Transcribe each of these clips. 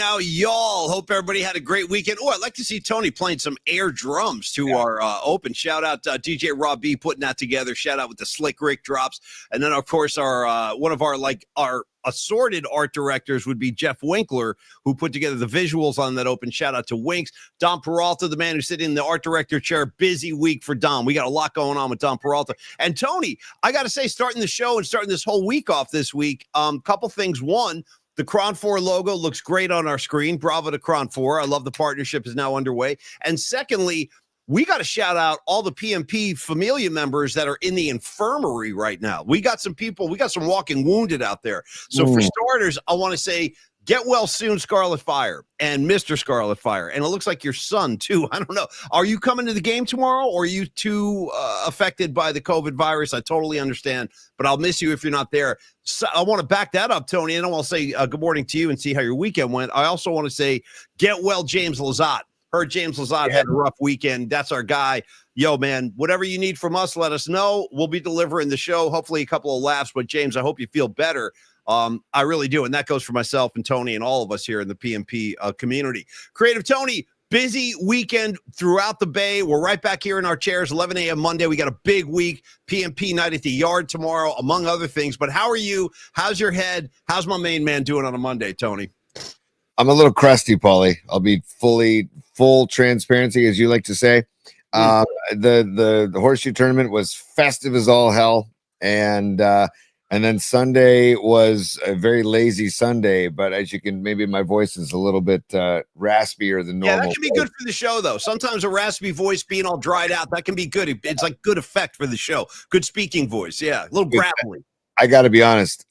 now, y'all. Hope everybody had a great weekend. Oh, I'd like to see Tony playing some air drums to our open. Shout out DJ Rob B putting that together. Shout out with the Slick Rick drops. And then, of course, our one of our assorted art directors would be Jeff Winkler, who put together the visuals on that open. Shout out to Winks. Dom Peralta, the man who's sitting in the art director chair. Busy week for Dom. We got a lot going on with Dom Peralta. And Tony, I got to say, starting the show and starting this whole week off this week, couple things. One, the Cron 4 logo looks great on our screen. Bravo to Cron 4. I love the partnership is now underway. And secondly, we got to shout out all the PMP Familia members that are in the infirmary right now. We got some people, we got some walking wounded out there. So for starters, I want to say, get well soon, Scarlet Fire and Mr. Scarlet Fire. And it looks like your son, too. I don't know. Are you coming to the game tomorrow, or are you too affected by the COVID virus? I totally understand, but I'll miss you if you're not there. So I want to back that up, Tony, and I want to say good morning to you and see how your weekend went. I also want to say, get well, James Lazat. Heard James Lazat had a rough weekend. That's our guy. Yo, man, whatever you need from us, let us know. We'll be delivering the show. Hopefully a couple of laughs. But, James, I hope you feel better. I really do. And that goes for myself and Tony and all of us here in the PMP community. Creative Tony, busy weekend throughout the Bay. We're right back here in our chairs, 11 a.m. Monday. We got a big week, PMP night at the Yard tomorrow, among other things. But how are you? How's your head? How's my main man doing on a Monday, Tony? I'm a little crusty, Paulie. I'll be full transparency, as you like to say. The horseshoe tournament was festive as all hell. And then Sunday was a very lazy Sunday, but as you can, maybe my voice is a little bit raspier than normal. Yeah, that can be good for the show, though. Sometimes a raspy voice being all dried out, that can be good. It's like good effect for the show. Good speaking voice. Yeah, a little gravelly. I got to be honest.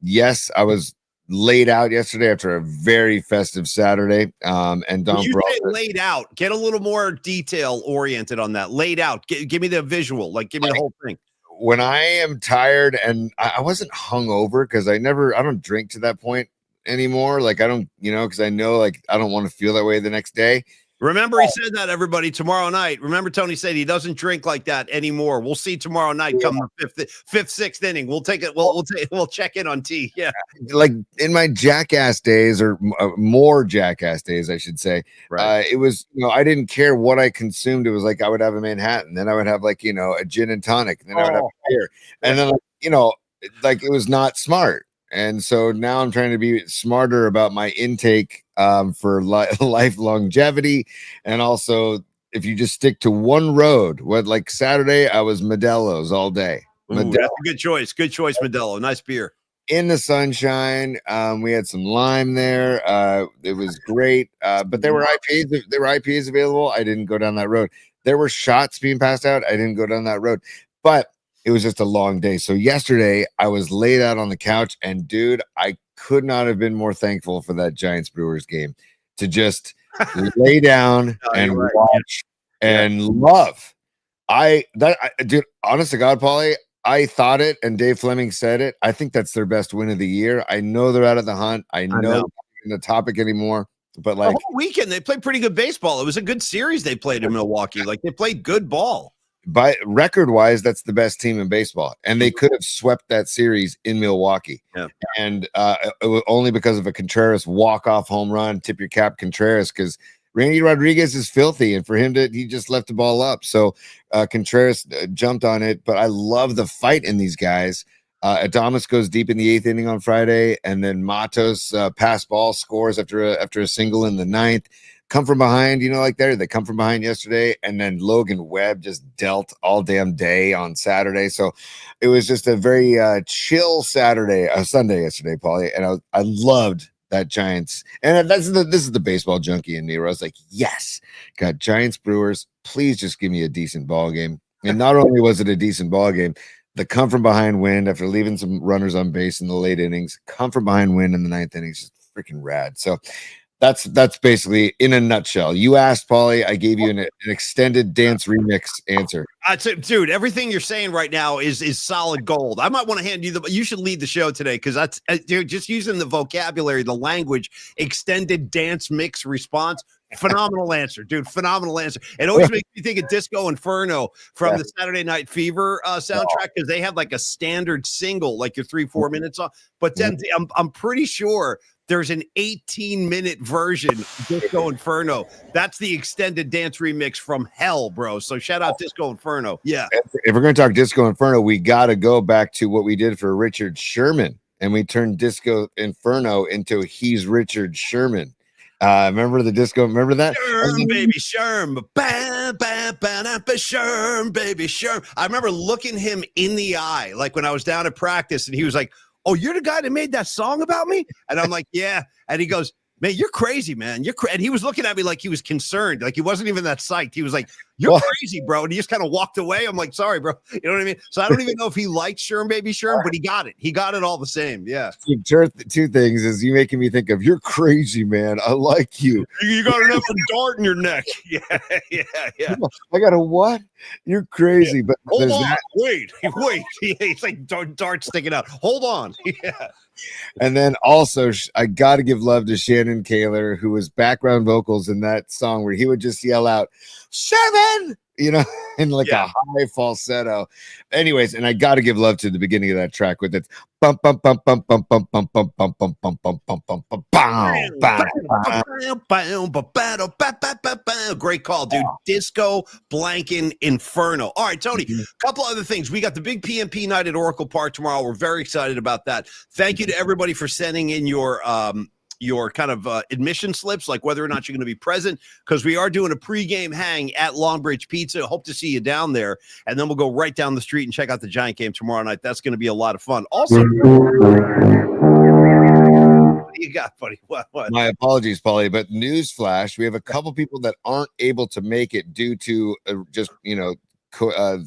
Yes, I was laid out yesterday after a very festive Saturday. And Don, you say laid out. Get a little more detail oriented on that. Laid out. Give me the visual. Like, give me the whole thing. When I am tired, and I wasn't hungover because I don't drink to that point anymore. Like I don't, because I know like I don't want to feel that way the next day. Remember, he said that, everybody, tomorrow night. Remember, Tony said he doesn't drink like that anymore. We'll see tomorrow night come the fifth, sixth inning. We'll take it. We'll check in on T. Yeah. Like in my jackass days, or more jackass days, I should say. Right. It was, I didn't care what I consumed. It was like I would have a Manhattan, then I would have like, a gin and tonic, and then I would have a beer. And then, like it was not smart. And so now I'm trying to be smarter about my intake for life longevity. And also, if you just stick to one road, like Saturday, I was Modelo's all day. Ooh, that's a good choice. Good choice, Modelo. Nice beer. In the sunshine. We had some lime there. It was great. But there were IPAs available. I didn't go down that road. There were shots being passed out. I didn't go down that road. But it was just a long day. So yesterday I was laid out on the couch, and dude, I could not have been more thankful for that Giants Brewers game to just lay down and watch and love. Dude, honest to God, Paulie, I thought it, and Dave Fleming said it. I think that's their best win of the year. I know they're out of the hunt. I know they're not in the topic anymore. But like the whole weekend, they played pretty good baseball. It was a good series they played in Milwaukee. Like they played good ball. By record wise, that's the best team in baseball, and they could have swept that series in Milwaukee. Yeah. And it was only because of a Contreras walk-off home run. Tip your cap, Contreras, because Randy Rodriguez is filthy, and for him he just left the ball up. So Contreras jumped on it, but I love the fight in these guys. Adames goes deep in the 8th inning on Friday, and then Matos pass ball scores after a single in the 9th. Come from behind, like they come from behind yesterday, and then Logan Webb just dealt all damn day on Saturday. So it was just a very chill Sunday yesterday, Paulie, and I loved that Giants. And this is the baseball junkie in me, where I was like, yes, got Giants Brewers. Please just give me a decent ball game. And not only was it a decent ball game, the come from behind win after leaving some runners on base in the late innings, come from behind win in the 9th inning is just freaking rad. So that's basically in a nutshell. You asked, Paulie, I gave you an extended dance remix answer. Dude, everything you're saying right now is solid gold. I might want to hand you you should lead the show today, because that's dude, just using the vocabulary, the language, extended dance mix response. Phenomenal answer, dude. Phenomenal answer. It always makes me think of Disco Inferno from the Saturday Night Fever soundtrack, because they have like a standard single, like your 3-4 minutes on. But then I'm pretty sure there's an 18-minute version of Disco Inferno. That's the extended dance remix from hell, bro. So shout out Disco Inferno. Yeah. If we're going to talk Disco Inferno, we got to go back to what we did for Richard Sherman, and we turned Disco Inferno into He's Richard Sherman. Remember the disco? Remember that? Sherm, baby, Sherm. Sherm, baby, Sherm. I remember looking him in the eye, like when I was down at practice, and he was like, "Oh, you're the guy that made that song about me?" And I'm like, "Yeah." And he goes, "Man, you're crazy, man. And he was looking at me like he was concerned. Like he wasn't even that psyched. He was like, "You're crazy, bro." And he just kind of walked away. I'm like, "Sorry, bro." You know what I mean? So I don't even know if he liked Sherm, baby, Sherm, but he got it. He got it all the same. Yeah. Two things is you making me think of, you're crazy, man. I like you. You got another dart in your neck. Yeah. I got a what? You're crazy. But hold on. Wait. It's like dart sticking out. Hold on. Yeah. And then also, I got to give love to Shannon Kaler, who was background vocals in that song where he would just yell out, "Sherman!" You know, in like a high falsetto. Anyways, and I got to give love to the beginning of that track with it. Bum bum bum bum bum bum bum bum bum bum bum bum bum bum bum. Great call, dude. Disco Blankin' Inferno. All right, Tony, a couple other things. We got the big PMP night at Oracle Park tomorrow. We're very excited about that. Thank you to everybody for sending in your kind of admission slips, like whether or not you're going to be present, because we are doing a pregame hang at Longbridge Pizza. Hope to see you down there, and then we'll go right down the street and check out the Giant game tomorrow night. That's going to be a lot of fun. Also, what do you got, buddy? What? My apologies, Paulie, but newsflash: we have a couple people that aren't able to make it due to just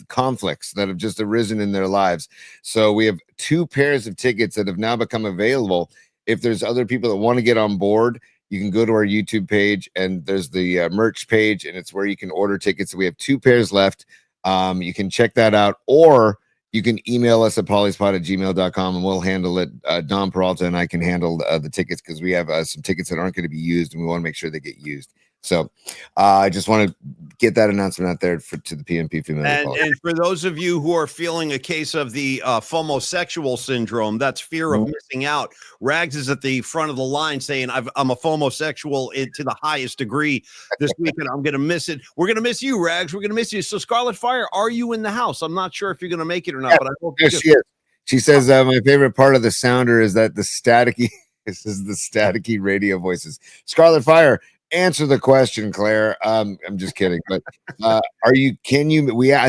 conflicts that have just arisen in their lives. So we have 2 pairs of tickets that have now become available. If there's other people that want to get on board, you can go to our YouTube page, and there's the merch page, and it's where you can order tickets. We have 2 pairs left. You can check that out, or you can email us at polyspot@gmail.com, and we'll handle it. Don Peralta and I can handle the tickets, because we have some tickets that aren't going to be used, and we want to make sure they get used. So I just want to get that announcement out there to the PMP family. And for those of you who are feeling a case of the FOMO-sexual syndrome, that's fear of missing out. Rags is at the front of the line saying, I'm a FOMO-sexual to the highest degree this weekend. I'm going to miss it. We're going to miss you, Rags. We're going to miss you. So Scarlet Fire, are you in the house? I'm not sure if you're going to make it or not, but I hope she is. She says, my favorite part of the sounder is that the staticky, this is the staticky radio voices. Scarlet Fire, answer the question, Claire. I'm just kidding, but I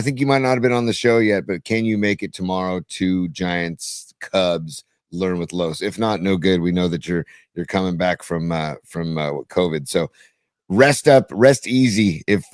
think you might not have been on the show yet, but can you make it tomorrow to Giants Cubs Learn with Los? If not, no good. We know that you're coming back from COVID, so rest up, rest easy if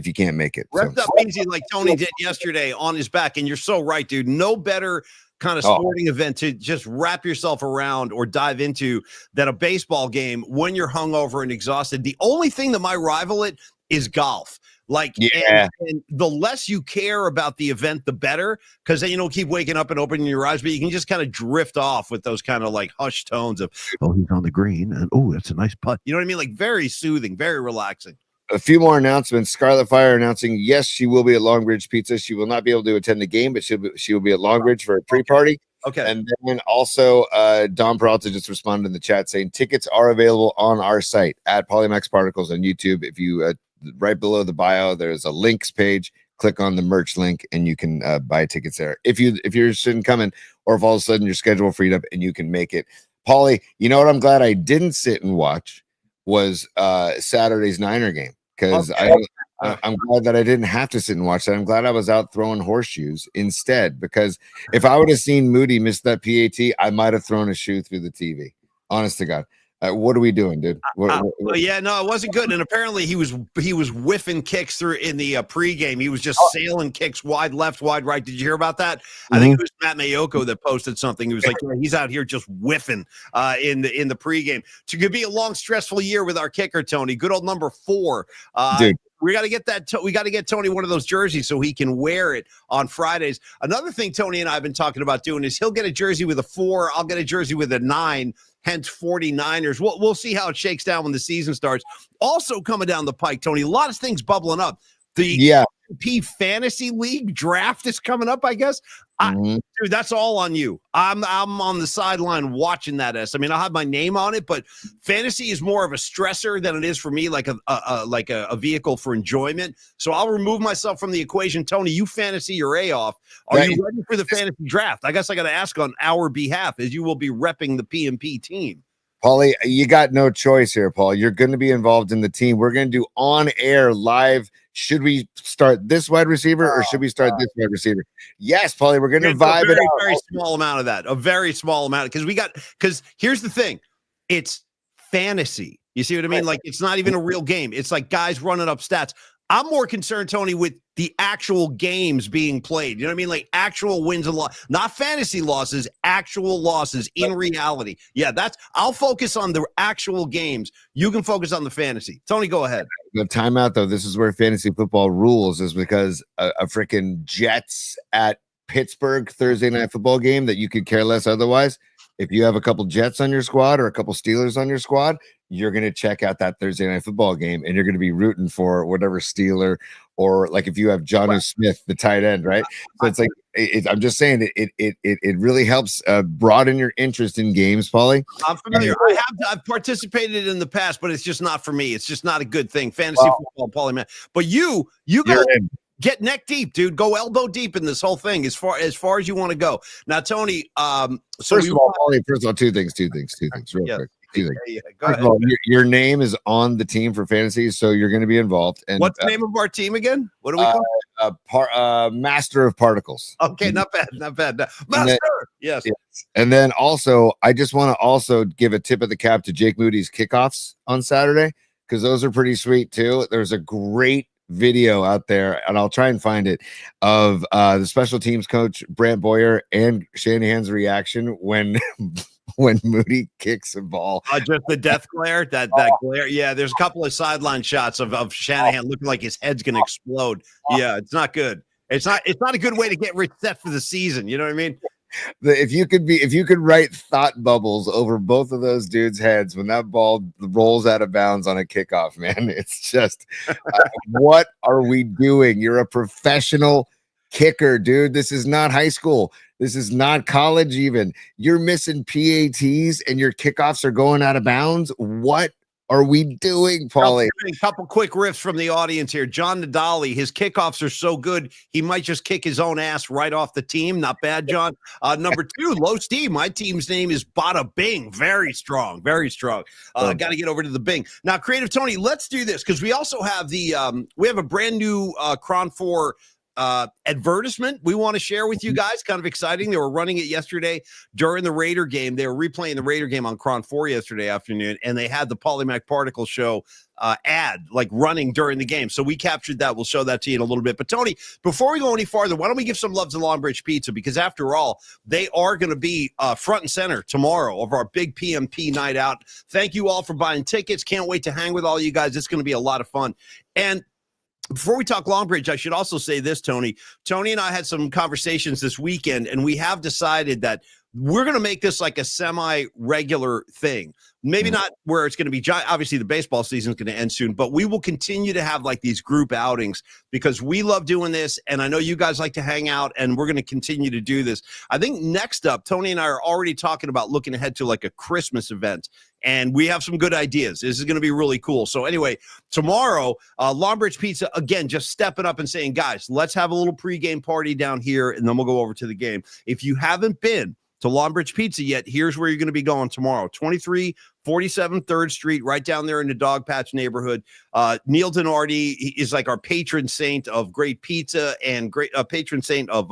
you can't make it. Rest up easy, like Tony did yesterday on his back. And you're so right, dude. No better kind of sporting event to just wrap yourself around or dive into than a baseball game when you're hungover and exhausted. The only thing that might rival it is golf. Like, and the less you care about the event, the better, because then you don't keep waking up and opening your eyes, but you can just kind of drift off with those kind of like hushed tones of, oh, he's on the green, and oh, that's a nice putt. You know what I mean? Like very soothing, very relaxing. A few more announcements. Scarlet Fire announcing, yes, she will be at Longbridge Pizza. She will not be able to attend the game, but she will be at Longbridge for a pre-party. Okay. And then also, Don Peralta just responded in the chat saying tickets are available on our site at Polymax Particles on YouTube. If you right below the bio, there's a links page. Click on the merch link, and you can buy tickets there. If you're interested in coming, or if all of a sudden your schedule freed up and you can make it. Paulie, you know what I'm glad I didn't sit and watch was Saturday's Niner game, because I'm glad that I didn't have to sit and watch that. I'm glad I was out throwing horseshoes instead, because if I would have seen Moody miss that PAT, I might have thrown a shoe through the TV. Honest to God. What are we doing, dude? Yeah, no, it wasn't good. And apparently he was whiffing kicks through in the pregame. He was just sailing kicks wide left, wide right. Did you hear about that? I think it was Matt Mayoko that posted something. He was like, he's out here just whiffing in the pregame. So it could be a long, stressful year with our kicker, Tony. Good old number 4. Dude. We got to get that. We got to get Tony one of those jerseys so he can wear it on Fridays. Another thing Tony and I have been talking about doing is he'll get a jersey with a 4. I'll get a jersey with a 9. Hence 49ers. We'll see how it shakes down when the season starts. Also coming down the pike, Tony, a lot of things bubbling up. The P Fantasy League draft is coming up, I guess. Dude, that's all on you. I'm on the sideline watching that. I mean, I'll have my name on it, but fantasy is more of a stressor than it is for me, like a vehicle for enjoyment. So I'll remove myself from the equation. Tony, you fantasy your A off. Are you ready for the fantasy draft? I guess I got to ask on our behalf, as you will be repping the PMP team. Paulie, you got no choice here, Paul. You're going to be involved in the team. We're going to do on air live. Should we start this wide receiver or should we start this wide receiver? Yes, Paulie, we're going to vibe it out. Very small amount of that. A very small amount. Because here's the thing. It's fantasy. You see what I mean? Like, it's not even a real game. It's like guys running up stats. I'm more concerned, Tony, with the actual games being played. You know what I mean? Like actual wins and losses, not fantasy losses, actual losses in reality. Yeah, I'll focus on the actual games. You can focus on the fantasy. Tony, go ahead. The timeout, though, this is where fantasy football rules, is because a freaking Jets at Pittsburgh Thursday night football game that you could care less otherwise. If you have a couple Jets on your squad or a couple Steelers on your squad, you're going to check out that Thursday night football game and you're going to be rooting for whatever Steeler, or like if you have Jonnu Smith, the tight end, right? So it's like, I'm just saying it really helps broaden your interest in games, Paulie. I'm familiar. I've participated in the past, but it's just not for me. It's just not a good thing. Fantasy football, Paulie, man. But you go get neck deep, dude. Go elbow deep in this whole thing as far as you want to go. Now, Tony, first of all, two things real quick. First of all, your name is on the team for fantasy, so you're going to be involved. And what's the name of our team again? What do we call Master of Particles. Okay, not bad. Master, yes. And then also, I just want to also give a tip of the cap to Jake Moody's kickoffs on Saturday, because those are pretty sweet too. There's a great video out there, and I'll try and find it, of the special teams coach Brant Boyer and Shanahan's reaction when Moody kicks a ball. Just the death glare, that glare. Yeah, there's a couple of sideline shots of Shanahan looking like his head's gonna explode. Yeah, it's not good. It's not a good way to get reset for the season. You know what I mean? If you could write thought bubbles over both of those dudes' heads when that ball rolls out of bounds on a kickoff, man, it's just what are we doing? You're a professional kicker, dude. This is not high school. This is not college even. You're missing PATs and your kickoffs are going out of bounds. What are we doing, Paulie? A couple quick riffs from the audience here. John Nadali, his kickoffs are so good, he might just kick his own ass right off the team. Not bad, John. Number two, Low Steve. My team's name is Bada Bing. Very strong, very strong. Got to get over to the Bing. Now, Creative Tony, let's do this, because we also have we have a brand new Cron 4 advertisement we want to share with you guys. Kind of exciting. They were running it yesterday during the Raider game. They were replaying the Raider game on Cron 4 yesterday afternoon, and they had the Polymac Particle Show ad like running during the game. So we captured that. We'll show that to you in a little bit. But Tony, before we go any farther, why don't we give some love to Longbridge Pizza? Because after all, they are going to be front and center tomorrow of our big PMP night out. Thank you all for buying tickets. Can't wait to hang with all you guys. It's going to be a lot of fun. And before we talk Longbridge, I should also say this, Tony. Tony and I had some conversations this weekend, and we have decided that we're going to make this like a semi-regular thing. Maybe not where it's going to be giant. Obviously, the baseball season is going to end soon, but we will continue to have like these group outings because we love doing this, and I know you guys like to hang out, and we're going to continue to do this. I think next up, Tony and I are already talking about looking ahead to like a Christmas event, and we have some good ideas. This is going to be really cool. So anyway, tomorrow, Longbridge Pizza, again, just stepping up and saying, guys, let's have a little pregame party down here, and then we'll go over to the game. If you haven't been to Longbridge Pizza yet, here's where you're going to be going tomorrow. 2347 3rd Street, right down there in the Dog Patch neighborhood. Neil Denardi is like our patron saint of great pizza and great patron saint of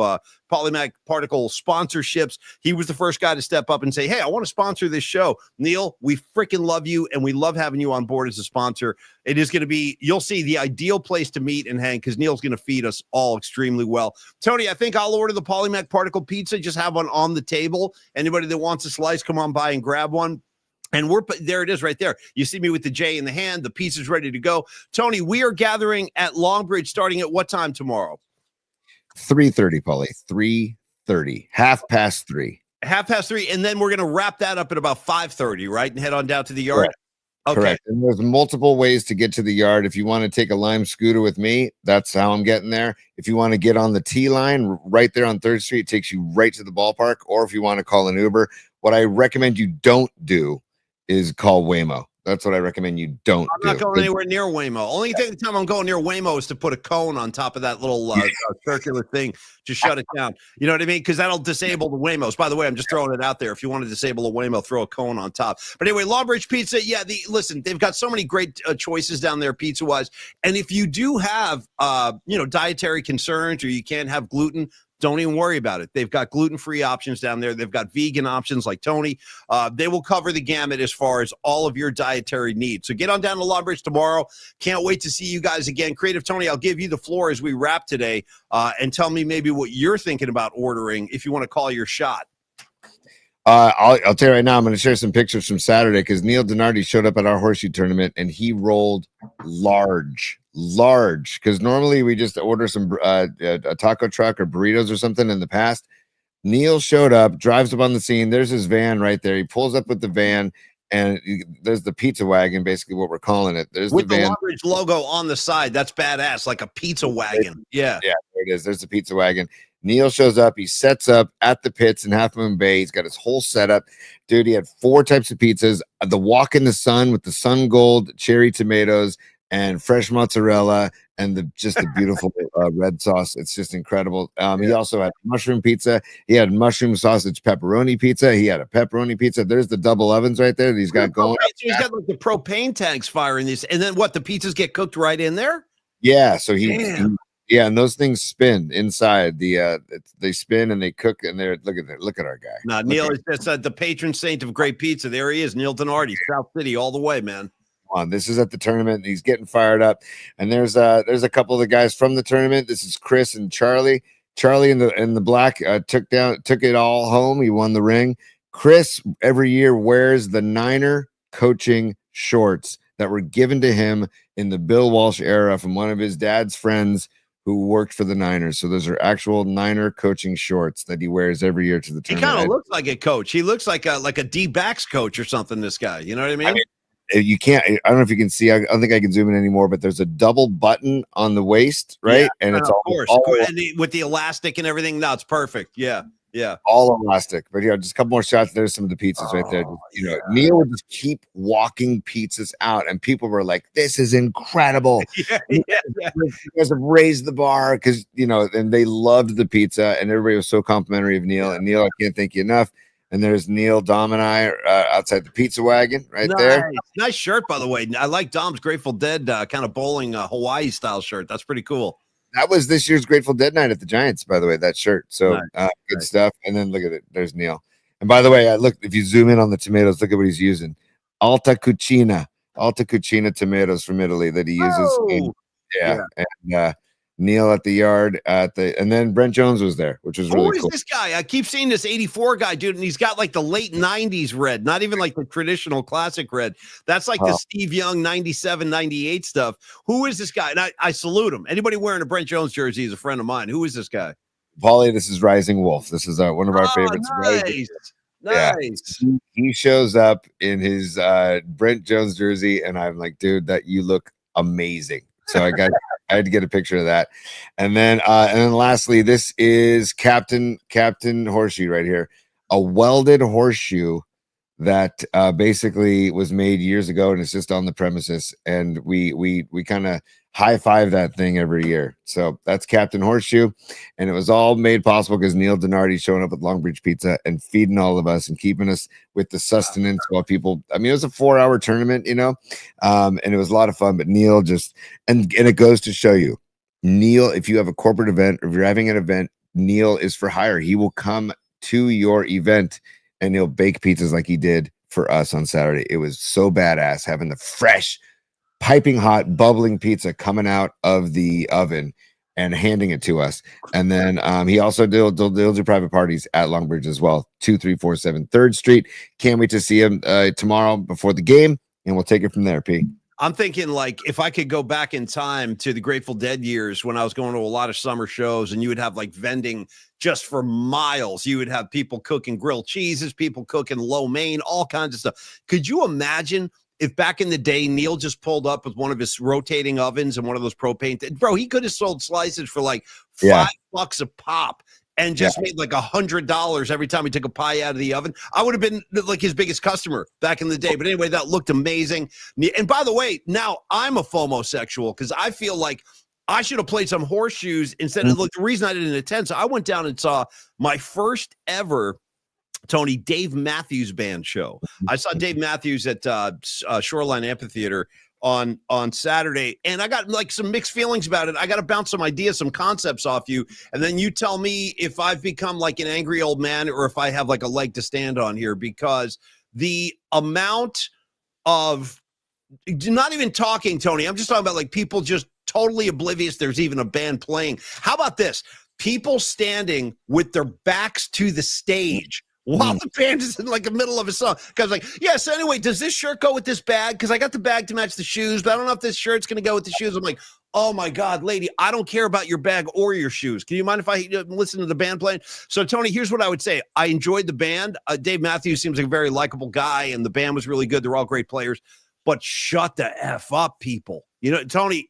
Polymac Particle sponsorships. He was the first guy to step up and say, hey, I want to sponsor this show. Neil, we freaking love you, and we love having you on board as a sponsor. It is going to be, you'll see, the ideal place to meet and hang, because Neil's going to feed us all extremely well. Tony, I think I'll order the Polymac Particle pizza, just have one on the table. Anybody that wants a slice, come on by and grab one. And there it is right there. You see me with the J in the hand. The pizza's ready to go. Tony, we are gathering at Longbridge starting at what time tomorrow? 3:30, Paulie. 3:30. 3:30. 3:30. And then we're going to wrap that up at about 5:30, right? And head on down to the yard. Okay. Correct. And there's multiple ways to get to the yard. If you want to take a Lime scooter with me, that's how I'm getting there. If you want to get on the T line right there on 3rd Street, it takes you right to the ballpark. Or if you want to call an Uber, what I recommend you don't do is call Waymo. That's what I recommend you don't I'm do. not going anywhere near Waymo. Only time I'm going near Waymo is to put a cone on top of that little circular thing to shut it down. You know what I mean? Because that'll disable the Waymos. By the way, I'm just throwing it out there. If you want to disable a Waymo, throw a cone on top. But anyway, Longbridge Pizza, yeah, listen, they've got so many great choices down there pizza-wise. And if you do have, dietary concerns or you can't have gluten, don't even worry about it. They've got gluten-free options down there. They've got vegan options like Tony. They will cover the gamut as far as all of your dietary needs. So get on down to Longbridge tomorrow. Can't wait to see you guys again. Creative Tony, I'll give you the floor as we wrap today and tell me maybe what you're thinking about ordering if you want to call your shot. I'll tell you right now, I'm going to share some pictures from Saturday because Neil Donardi showed up at our horseshoe tournament and he rolled large because normally we just order some a taco truck or burritos or something. In the past, Neil showed up, drives up on the scene. There's his van right there. He pulls up with the van and there's the pizza wagon, basically what we're calling it. There's with the van. Longbridge logo on the side. That's badass, like a pizza wagon. Yeah, there it is. There's the pizza wagon. Neil shows up. He sets up at the pits in Half Moon Bay. He's got his whole setup. Dude, he had 4 types of pizzas. The Walk in the Sun with the Sun Gold cherry tomatoes and fresh mozzarella and the beautiful red sauce. It's just incredible. He also had mushroom pizza. He had mushroom sausage pepperoni pizza. He had a pepperoni pizza. There's the double ovens right there that he's got going. So he's got like the propane tanks firing these. And then what? The pizzas get cooked right in there? Yeah. So and those things spin inside they spin and they cook and they're look at our guy. Nah, Neil is just the patron saint of great pizza. There he is, Neil Donardi, South City, all the way, man. On this is at the tournament. He's getting fired up, and there's a couple of the guys from the tournament. This is Chris and Charlie. Charlie in the black took it all home. He won the ring. Chris every year wears the Niner coaching shorts that were given to him in the Bill Walsh era from one of his dad's friends who worked for the Niners. So those are actual Niner coaching shorts that he wears every year to the tournament. He kind of looks like a coach. He looks like a D-backs coach or something, this guy. You know what I mean? You can't, I don't know if you can see, I don't think I can zoom in anymore, but there's a double button on the waist, right? Yeah, and it's of all and with the elastic and everything. No, it's perfect. Yeah. All elastic. But just a couple more shots. There's some of the pizzas right there. Neil would just keep walking pizzas out, and people were like, "This is incredible." You guys have raised the bar because and they loved the pizza, and everybody was so complimentary of Neil. And Neil, I can't thank you enough. And there's Neil, Dom, and I outside the pizza wagon right there. Nice shirt, by the way. I like Dom's Grateful Dead kind of bowling Hawaii style shirt. That's pretty cool. That was this year's Grateful Dead night at the Giants, by the way, that shirt. So good stuff. And then look at it. There's Neil. And by the way, look, if you zoom in on the tomatoes, look at what he's using. Alta Cucina tomatoes from Italy that he uses. And Neil at the yard and then Brent Jones was there, which was really cool. Who is this guy? I keep seeing this 84 guy, dude, and he's got like the late 90s red, not even like the traditional classic red. That's like the Steve Young 97, 98 stuff. Who is this guy? And I salute him. Anybody wearing a Brent Jones jersey is a friend of mine. Who is this guy? Paulie, this is Rising Wolf. This is one of our favorites. Nice. He shows up in his Brent Jones jersey, and I'm like, dude, that you look amazing. So I had to get a picture of that. And then lastly, this is Captain Horseshoe right here. A welded horseshoe that basically was made years ago and it's just on the premises. And we kind of high five that thing every year. So that's Captain Horseshoe. And it was all made possible because Neil Donardi showing up with Longbridge Pizza and feeding all of us and keeping us with the sustenance while people, it was a 4-hour tournament, and it was a lot of fun, but Neil just, and it goes to show you, Neil, if you have a corporate event, or if you're having an event, Neil is for hire. He will come to your event and he'll bake pizzas like he did for us on Saturday. It was so badass having the fresh, piping hot, bubbling pizza coming out of the oven and handing it to us. And then he also they'll do private parties at Longbridge as well. 2347 3rd Street. Can't wait to see him tomorrow before the game, and we'll take it from there, P. I'm thinking, like, if I could go back in time to the Grateful Dead years when I was going to a lot of summer shows and you would have like vending just for miles. You would have people cooking grilled cheeses, people cooking lo mein, all kinds of stuff. Could you imagine if back in the day Neil just pulled up with one of his rotating ovens and one of those propane, bro, he could have sold slices for like $5 a pop and just made like $100 every time he took a pie out of the oven. I would have been like his biggest customer back in the day. But anyway, that looked amazing. And by the way, now I'm a FOMO-sexual because I feel like I should have played some horseshoes instead of, look, the reason I didn't attend. So I went down and saw my first ever, Tony, Dave Matthews Band show. I saw Dave Matthews at Shoreline Amphitheater on Saturday, and I got like some mixed feelings about it. I got to bounce some ideas, some concepts off you, and then you tell me if I've become like an angry old man or if I have like a leg to stand on here, because the amount of, not even talking, Tony, I'm just talking about like people just totally oblivious there's even a band playing. How about this? People standing with their backs to the stage while the band is in like the middle of a song. Because like, yes, anyway, does this shirt go with this bag? Because I got the bag to match the shoes, but I don't know if this shirt's going to go with the shoes. I'm like, oh my God, lady, I don't care about your bag or your shoes. Can you mind if I listen to the band playing? So, Tony, here's what I would say. I enjoyed the band. Dave Matthews seems like a very likable guy, and the band was really good. They're all great players. But shut the F up, people. You know, Tony,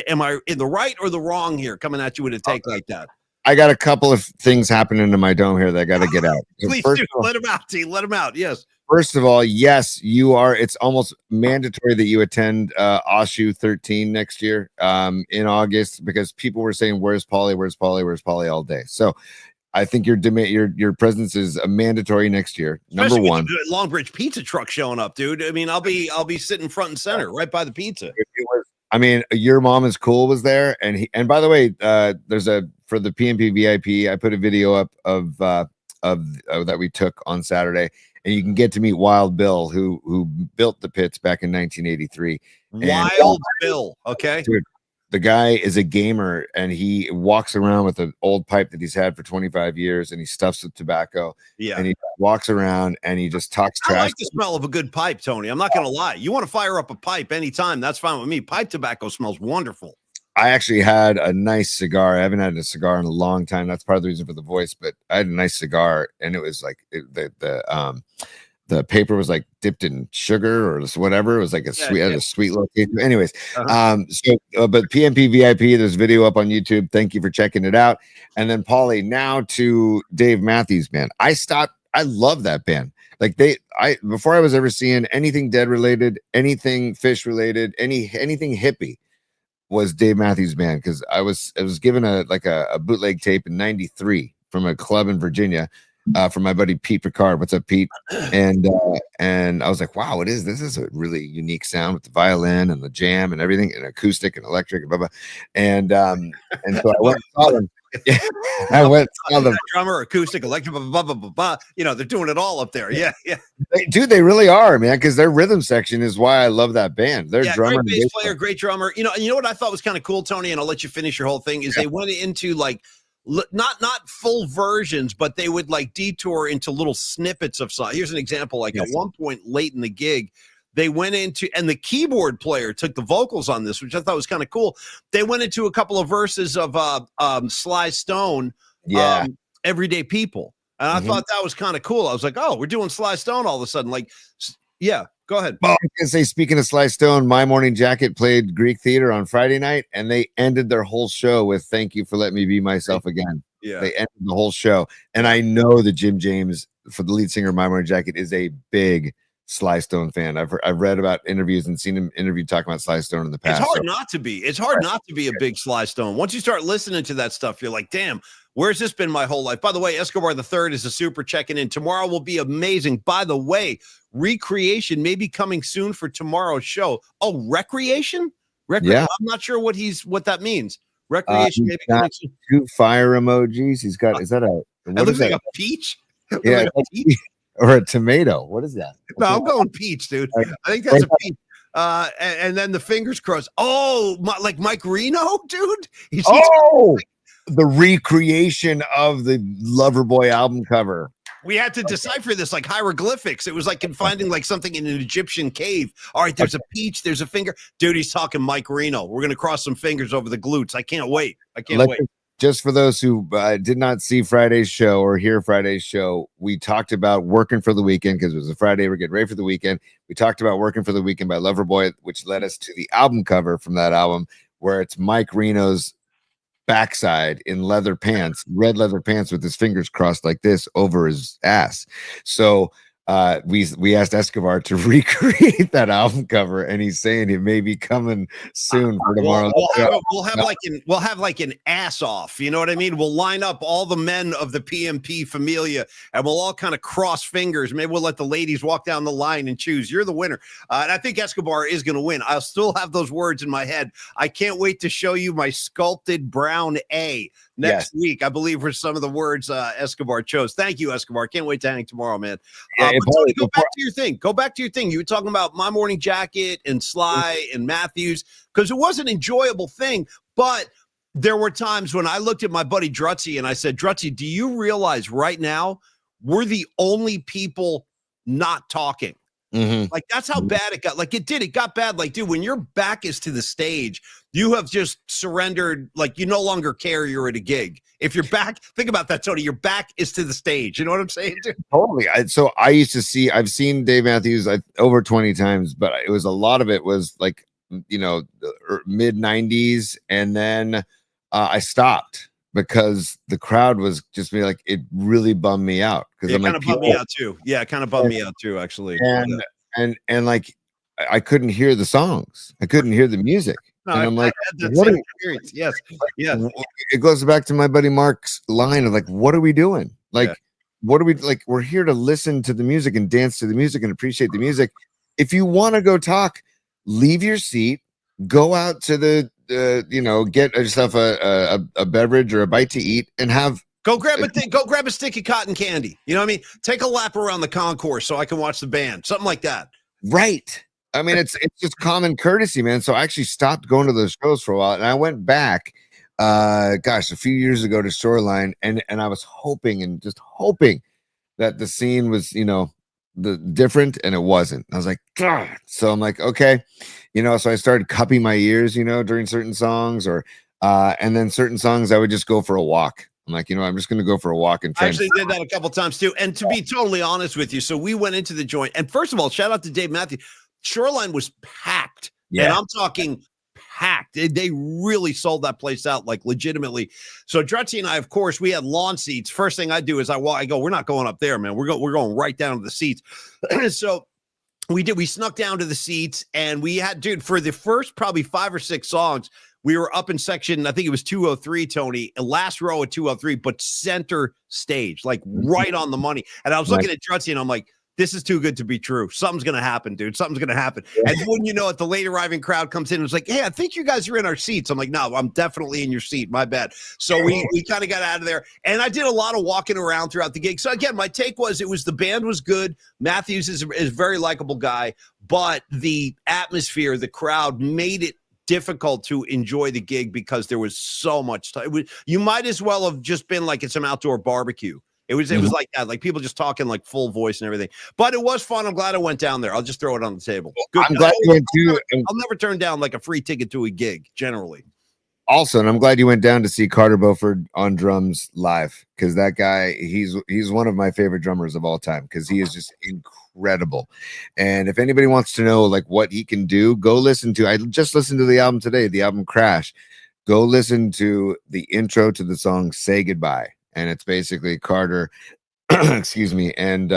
am I in the right or the wrong here coming at you with a take like that? I got a couple of things happening in my dome here that I got to get out. Please do. Let him out, T. Let him out. Yes. First of all, yes, you are. It's almost mandatory that you attend OSU 13 next year in August, because people were saying, "Where's Paulie? Where's Paulie? Where's Paulie?" all day. So I think your presence is a mandatory next year. Especially Number one, with the Longbridge pizza truck showing up, dude. I mean, I'll be sitting front and center right by the pizza. It was, I mean, your mom is cool was there, and by the way, there's for the PNP VIP, I put a video up of that we took on Saturday, and you can get to meet Wild Bill, who built the pits back in 1983. Wild Bill, okay. Dude, the guy is a gamer, and he walks around with an old pipe that he's had for 25 years, and he stuffs with tobacco. Yeah. And he walks around and he just talks trash. I like the smell of a good pipe, Tony. I'm not going to lie. You want to fire up a pipe anytime, that's fine with me. Pipe tobacco smells wonderful. I actually had a nice cigar. I haven't had a cigar in a long time. That's part of the reason for the voice, but I had a nice cigar, and it was like the paper was like dipped in sugar or whatever. It was like a sweet little taste. Anyways, but PNP VIP, there's video up on YouTube. Thank you for checking it out. And then Paulie, now to Dave Matthews Band. I love that band. Like before I was ever seeing anything Dead related, anything Fish related, anything hippie, was Dave Matthews Band, because I was given a bootleg tape in '93 from a club in Virginia. From my buddy Pete Picard. What's up, Pete? And I was like, wow, this is a really unique sound with the violin and the jam and everything, and acoustic and electric and blah blah. And so I went and saw them. I went and saw them. Drummer, acoustic, electric, blah, blah, blah, blah, blah. You know, they're doing it all up there. Yeah. They really are, man, because their rhythm section is why I love that band. Their drummer, great bass player, great drummer. You know what I thought was kind of cool, Tony, and I'll let you finish your whole thing, is they went into like not full versions, but they would like detour into little snippets of songs. Here's an example. Like at one point late in the gig, they went into, and the keyboard player took the vocals on this, which I thought was kind of cool. They went into a couple of verses of Sly Stone, Everyday People. And I thought that was kind of cool. I was like, oh, we're doing Sly Stone all of a sudden. Like, yeah, go ahead. Well, I was going to say, speaking of Sly Stone, My Morning Jacket played Greek Theater on Friday night, and they ended their whole show with "Thank You for Letting Me Be Myself Again." Yeah, they ended the whole show. And I know that Jim James, for the lead singer of My Morning Jacket, is a big Sly Stone fan. I've read about interviews and seen him interviewed talking about Sly Stone in the past. It's hard not to be. It's hard not to be a big Sly Stone. Once you start listening to that stuff, you're like, damn, where's this been my whole life? By the way, Escobar the Third is a super checking in. Tomorrow will be amazing. By the way, Recreation may be coming soon for tomorrow's show. Oh, Recreation? Yeah. I'm not sure what that means. Recreation maybe coming soon. 2 fire emojis. He's got, is that it looks like a peach? Yeah. Like a peach? Or a tomato. What is that? No, I'm going peach, dude. I think that's a peach. And then the fingers crossed. Oh, like Mike Reno, dude. The recreation of the Loverboy album cover. We had to decipher this like hieroglyphics. It was like finding like something in an Egyptian cave. All right, there's a peach, there's a finger. Dude, he's talking Mike Reno. We're gonna cross some fingers over the glutes. I can't wait. just for those who did not see Friday's show or hear Friday's show, we talked about Working for the Weekend because it was a Friday. We're getting ready for the weekend. We talked about Working for the Weekend by Loverboy, which led us to the album cover from that album, where it's Mike Reno's backside in leather pants, red leather pants with his fingers crossed like this over his ass. So we asked Escobar to recreate that album cover, and he's saying it may be coming soon for tomorrow. We'll have like an ass off. You know what I mean? We'll line up all the men of the PMP familia, and we'll all kind of cross fingers. Maybe we'll let the ladies walk down the line and choose. You're the winner. And I think Escobar is going to win. I'll still have those words in my head. I can't wait to show you my sculpted brown A next week, I believe, for some of the words Escobar chose. Thank you, Escobar. Can't wait to hang tomorrow, man. Tony, go back to your thing. Go back to your thing. You were talking about My Morning Jacket and Sly and Matthews, because it was an enjoyable thing. But there were times when I looked at my buddy Drutzy and I said, Drutzy, do you realize right now we're the only people not talking? Like, that's how bad it got. Like, it got bad. Like, dude, when your back is to the stage, you have just surrendered. Like, you no longer care you're at a gig. If your back, think about that, Tony, your back is to the stage. You know what I'm saying, dude? Totally. So I used to I've seen Dave Matthews over 20 times, but it was a lot of it was like, you know, mid 90s. And then I stopped because the crowd was just me, like, it really bummed me out. Because it kind of bummed me out too. Yeah, it kind of bummed me out too, actually. And like, I couldn't hear the songs. I couldn't hear the music. No, and I'm like, what experience? Yes. Yes. It goes back to my buddy Mark's line of like, what are we doing? Like, what are we like? We're here to listen to the music and dance to the music and appreciate the music. If you want to go talk, leave your seat, go out to the get yourself a beverage or a bite to eat and go grab a stick of cotton candy. You know what I mean? Take a lap around the concourse so I can watch the band. Something like that. Right. I mean, it's just common courtesy, man. So I actually stopped going to those shows for a while, and I went back, a few years ago to Shoreline, and I was hoping that the scene was, the different, and it wasn't. I was like, God. So I'm like, okay, so I started cupping my ears, during certain songs, or and then certain songs I would just go for a walk. I'm like, I'm just going to go for a walk and try. I actually did that a couple times too. And to be totally honest with you, so we went into the joint, and first of all, shout out to Dave Matthews. Shoreline was packed, and I'm talking packed. They really sold that place out, like, legitimately. So Drutzy and I, of course, we had lawn seats. First thing I do is I go, we're not going up there, man. We're going right down to the seats. So we snuck down to the seats, and we had, dude, for the first probably 5 or 6 songs, we were up in section, I think it was 203, Tony, last row at 203, but center stage, like right on the money. And I was looking at Drutzy, and I'm like, this is too good to be true. Something's going to happen, dude. Something's going to happen. And when you know it, the late arriving crowd comes in and was like, hey, I think you guys are in our seats. I'm like, no, I'm definitely in your seat. My bad. So we kind of got out of there. And I did a lot of walking around throughout the gig. So again, my take was the band was good. Matthews is a very likable guy, but the atmosphere, the crowd made it difficult to enjoy the gig because there was so much time. You might as well have just been like it's an outdoor barbecue. It was like that, like people just talking like full voice and everything. But it was fun. I'm glad I went down there. I'll just throw it on the table. Good. I'm glad you went too. I'll never turn down like a free ticket to a gig, generally. Also, and I'm glad you went down to see Carter Beauford on drums live, because that guy, he's one of my favorite drummers of all time, because he is just incredible. And if anybody wants to know like what he can do, go listen to. I just listened to the album today, the album Crash. Go listen to the intro to the song "Say Goodbye." And it's basically Carter, excuse me, and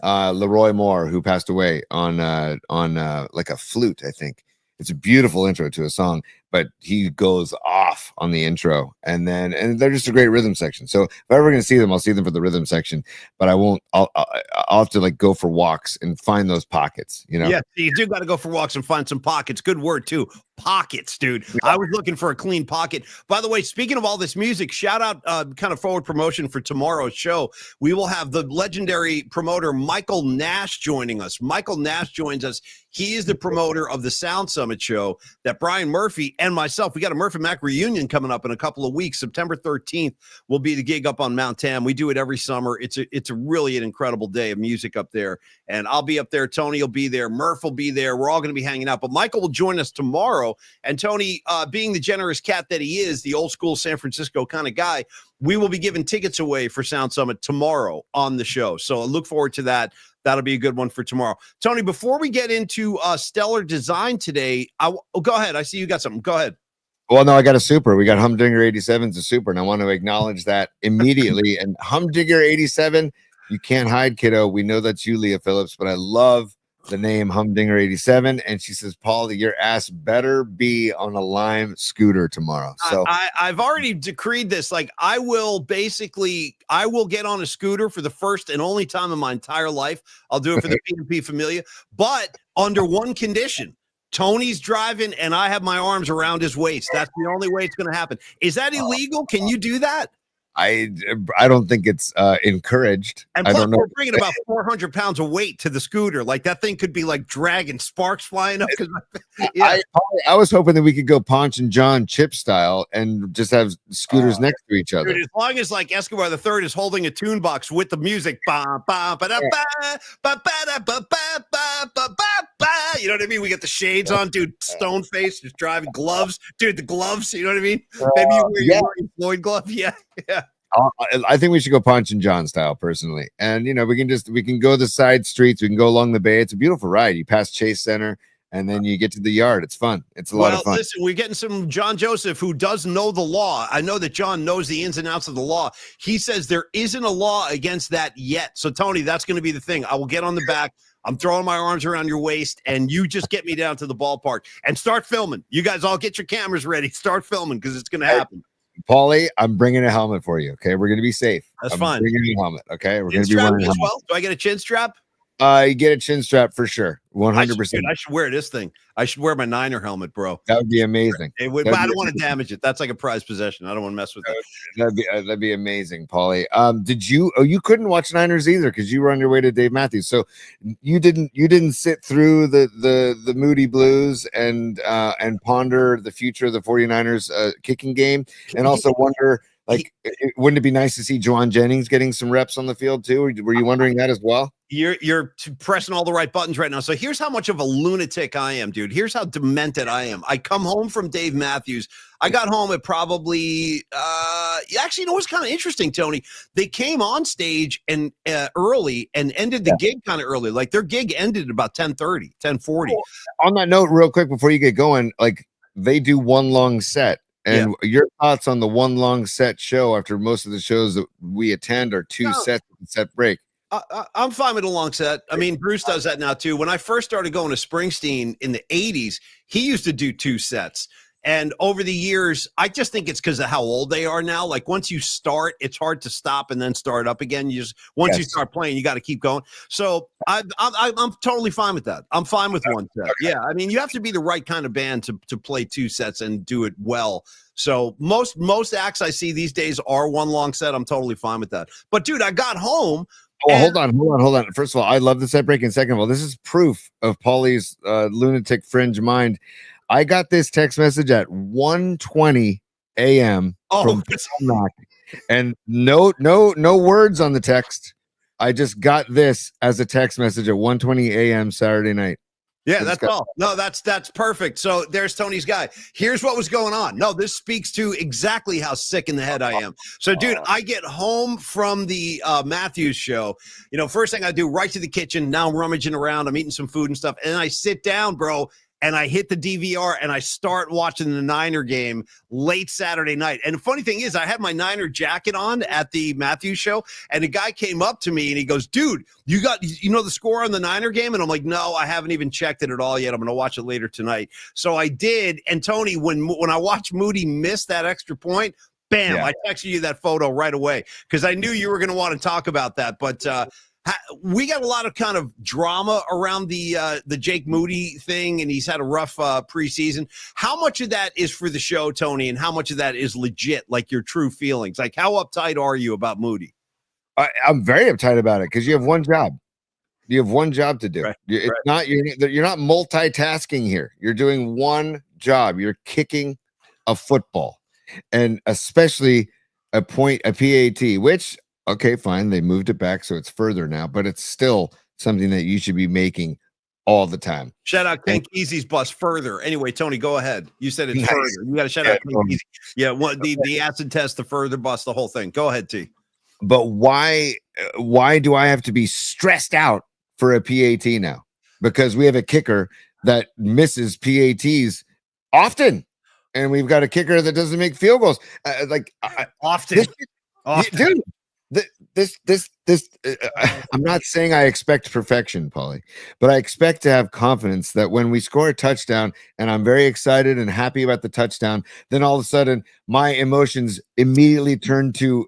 Leroy Moore, who passed away on like a flute, I think. It's a beautiful intro to a song, but he goes off on the intro, and they're just a great rhythm section. So if I'm ever going to see them, I'll see them for the rhythm section, but I won't. I'll have to like go for walks and find those pockets. Yeah, you do got to go for walks and find some pockets. Good word too. Pockets, dude. I was looking for a clean pocket. By the way, speaking of all this music, shout out kind of forward promotion for tomorrow's show. We will have the legendary promoter Michael Nash joining us. Michael Nash joins us. He is the promoter of the Sound Summit show that Brian Murphy and myself. We got a Murph and Mac reunion coming up in a couple of weeks. September 13th will be the gig up on Mount Tam. We do it every summer. It's a really an incredible day of music up there, and I'll be up there. Tony will be there. Murph will be there. We're all going to be hanging out, but Michael will join us tomorrow. And Tony, being the generous cat that he is, the old school San Francisco kind of guy, we will be giving tickets away for Sound Summit tomorrow on the show. So I look forward to that. That'll be a good one for tomorrow. Tony, before we get into Stellar Design today, go ahead. I see you got something. Go ahead. Well, no, I got a super. We got Humdinger 87's a super, and I want to acknowledge that immediately. And Humdinger 87, you can't hide, kiddo. We know that's you, Leah Phillips, but I love the name Humdinger 87. And she says, Paul, your ass better be on a Lime scooter tomorrow. So I've already decreed this. Like, I will get on a scooter for the first and only time in my entire life. I'll do it for the P&P Familia, but under one condition. Tony's driving and I have my arms around his waist. That's the only way it's going to happen. Is that illegal? Can you do that? I don't think it's encouraged. And I plus, don't know. we're bringing about 400 pounds of weight to the scooter. Like, that thing could be like dragging sparks flying up. Yeah. I was hoping that we could go Ponch and John Chip style and just have scooters next to each other. Dude, as long as like Escobar the Third is holding a tune box with the music, you know what I mean? We get the shades on, dude. Stone face, just driving gloves, dude. The gloves, you know what I mean? Maybe you wear your Floyd glove, yeah. I think we should go Ponch and John style, personally. And we can go the side streets, we can go along the bay. It's a beautiful ride. You pass Chase Center, and then you get to the yard. It's fun. It's a lot of fun. Listen, we're getting some John Joseph, who does know the law. I know that John knows the ins and outs of the law. He says there isn't a law against that yet. So, Tony, that's going to be the thing. I will get on the back. I'm throwing my arms around your waist, and you just get me down to the ballpark and start filming. You guys all get your cameras ready. Start filming, because it's going to happen. Paulie, I'm bringing a helmet for you. Okay, we're going to be safe. That's fine. Bringing a helmet. Okay, we're Chin going to be wearing a helmet. well. Do I get a chin strap? You get a chin strap for sure. 100%. I should wear this thing. I should wear my Niner helmet, bro. That would be amazing. But I don't want to damage it. That's like a prized possession. I don't want to mess with it. That'd be amazing, Paulie. Did you? Oh, you couldn't watch Niners either because you were on your way to Dave Matthews. So you didn't sit through the Moody Blues and ponder the future of the 49ers kicking game, and also wonder. Like, wouldn't it be nice to see Juwan Jennings getting some reps on the field too? Were you wondering that as well? You're pressing all the right buttons right now. So here's how much of a lunatic I am, dude. Here's how demented I am. I come home from Dave Matthews. I got home at probably actually, it was kind of interesting, Tony. They came on stage and early and ended the gig kind of early. Like, their gig ended at about 10:30, 10:40. On that note, real quick before you get going, like, they do one long set. And your thoughts on the one long set show after most of the shows that we attend are two sets with a set break? I'm fine with a long set. I mean, Bruce does that now too. When I first started going to Springsteen in the 80s, he used to do two sets. And over the years, I just think it's because of how old they are now. Like, once you start, it's hard to stop and then start up again. Once you start playing, you got to keep going. So I'm totally fine with that. I'm fine with one set. Yeah, I mean, you have to be the right kind of band to play two sets and do it well. So most acts I see these days are one long set. I'm totally fine with that. But dude, I got home. Oh, hold on. First of all, I love the set break, and second of all, this is proof of Paulie's lunatic fringe mind. I got this text message at 1:20 a.m. from Mac, and no words on the text. I just got this as a text message at 1:20 a.m. Saturday night. Yeah, that's all. No, that's perfect. So there's Tony's guy. Here's what was going on. No, this speaks to exactly how sick in the head I am. So, dude, I get home from the Matthews show. First thing I do, right to the kitchen. Now I'm rummaging around. I'm eating some food and stuff. And I sit down, bro, and I hit the DVR and I start watching the Niner game late Saturday night. And the funny thing is, I had my Niner jacket on at the Matthews show, and a guy came up to me and he goes, dude, you know the score on the Niner game? And I'm like, no, I haven't even checked it at all yet. I'm going to watch it later tonight. So I did. And Tony, when I watched Moody miss that extra point, bam, I texted you that photo right away because I knew you were going to want to talk about that. But we got a lot of kind of drama around the Jake Moody thing, and he's had a rough preseason. How much of that is for the show, Tony, and how much of that is legit, like your true feelings? Like, how uptight are you about Moody? I'm very uptight about it because you have one job. You have one job to do. Right, you're not multitasking here. You're doing one job. You're kicking a football, and especially a PAT, which, okay, fine, they moved it back so it's further now, but it's still something that you should be making all the time. Shout out Ken Kesey's bus further. Anyway, Tony, go ahead. You said it's further. You got to shout out Ken Kesey. Yeah, the acid test, the further bus, the whole thing. Go ahead, T. But why do I have to be stressed out for a PAT now? Because we have a kicker that misses PATs often, and we've got a kicker that doesn't make field goals Often. Dude. I'm not saying I expect perfection, Paulie, but I expect to have confidence that when we score a touchdown and I'm very excited and happy about the touchdown, then all of a sudden my emotions immediately turn to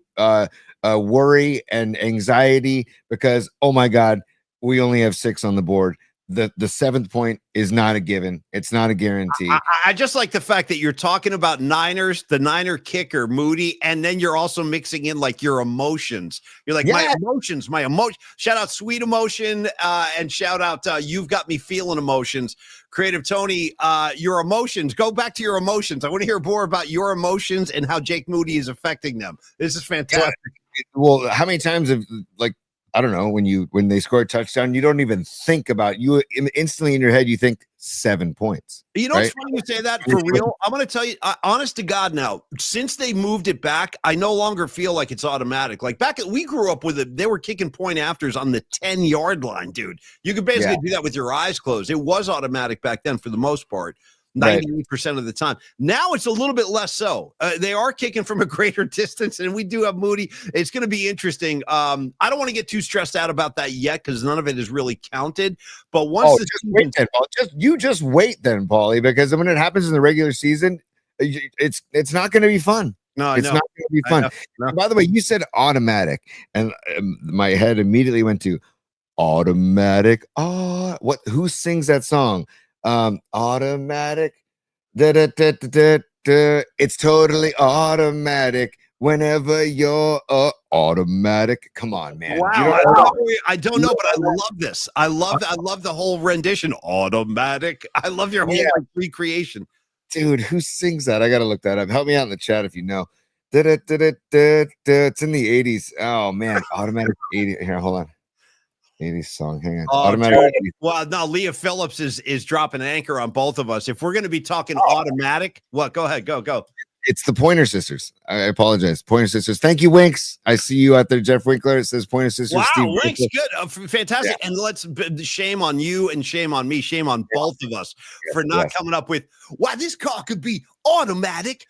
worry and anxiety because, oh my God, we only have 6 on the board. The 7th point is not a given. It's not a guarantee. I just like the fact that you're talking about Niners, the Niner kicker, Moody, and then you're also mixing in like your emotions. You're like, my emotions. Shout out Sweet Emotion and shout out You've Got Me Feeling Emotions. Creative Tony, your emotions. Go back to your emotions. I want to hear more about your emotions and how Jake Moody is affecting them. This is fantastic. Well, how many times have, like, I don't know, when they score a touchdown, you don't even think about, you instantly in your head, you think 7 points. You know, It's funny you say that, for real. I'm going to tell you, honest to God now, since they moved it back, I no longer feel like it's automatic. Like we grew up with it. They were kicking point afters on the 10-yard line, dude. You could basically do that with your eyes closed. It was automatic back then for the most part. 98% of the time. Now it's a little bit less so. They are kicking from a greater distance, and we do have Moody. It's going to be interesting. I don't want to get too stressed out about that yet because none of it is really counted. But once just wait then, Paulie, because when it happens in the regular season, it's not going to be fun. No, it's not going to be fun. No. By the way, you said automatic, and my head immediately went to automatic. Who sings that song? Automatic. It's totally automatic whenever you're automatic. Come on, man. Wow. I don't know, but I love this. I love the whole rendition. Automatic. I love your whole recreation. Dude, who sings that? I gotta look that up. Help me out in the chat if you know. It's in the 80s. Oh man, automatic 80. Here, hold on. 80s song. Hang on. Automatic. Well, no, Leah Phillips is dropping an anchor on both of us. If we're going to be talking automatic, what? Go ahead. Go. It's the Pointer Sisters. I apologize. Pointer Sisters. Thank you, Winks. I see you out there, Jeff Winkler. It says Pointer Sisters. Wow, Steve Winks, good. Fantastic. Yeah. And let's shame on you and shame on me. Shame on both of us for not coming up with, why this car could be automatic,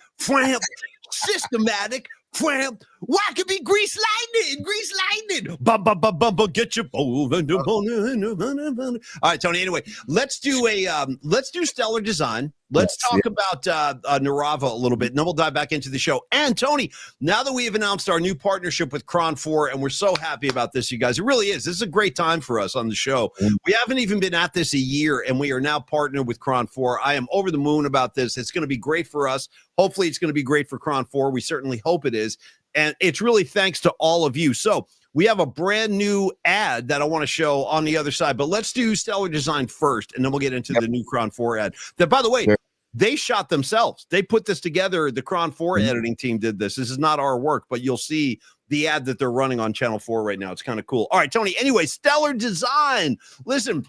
systematic, why could be grease lightning? Get your all right, Tony. Anyway, let's do stellar design. Let's talk about Narava a little bit, and then we'll dive back into the show. And Tony, now that we have announced our new partnership with Cron 4, and we're so happy about this, you guys, it really is. This is a great time for us on the show. We haven't even been at this a year, and we are now partnered with Cron 4. I am over the moon about this. It's going to be great for us. Hopefully, it's going to be great for Cron 4. We certainly hope it is. And it's really thanks to all of you. So we have a brand new ad that I want to show on the other side, but let's do stellar design first, and then we'll get into the new Cron 4 ad. That, by the way, they shot themselves. They put this together. The Cron 4 editing team did this. This is not our work, but you'll see the ad that they're running on Channel 4 right now. It's kind of cool. All right, Tony. Anyway, stellar design. Listen,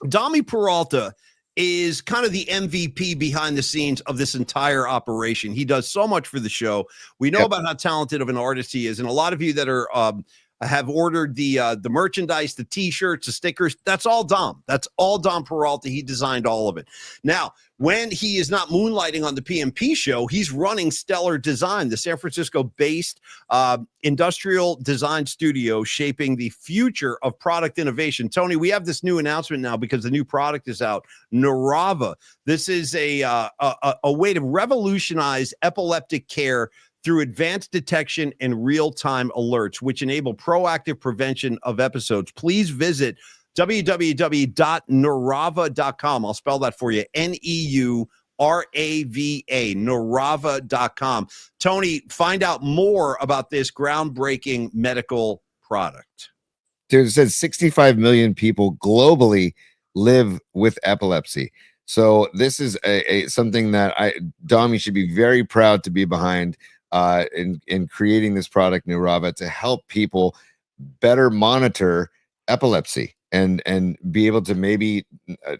Dami Peralta is kind of the MVP behind the scenes of this entire operation. He does so much for the show. We know about how talented of an artist he is, and a lot of you that are have ordered the merchandise, the T-shirts, the stickers. That's all Dom. That's all Dom Peralta. He designed all of it. Now, when he is not moonlighting on the PMP show, he's running Stellar Design, the San Francisco-based industrial design studio shaping the future of product innovation. Tony, we have this new announcement now because the new product is out, Narava. This is a way to revolutionize epileptic care through advanced detection and real-time alerts, which enable proactive prevention of episodes. Please visit www.narava.com. I'll spell that for you. Neurava, Narava.com. Tony, find out more about this groundbreaking medical product. Dude, it says 65 million people globally live with epilepsy. So this is something that Dom, you should be very proud to be behind in creating this product, New Rava, to help people better monitor epilepsy and be able to maybe,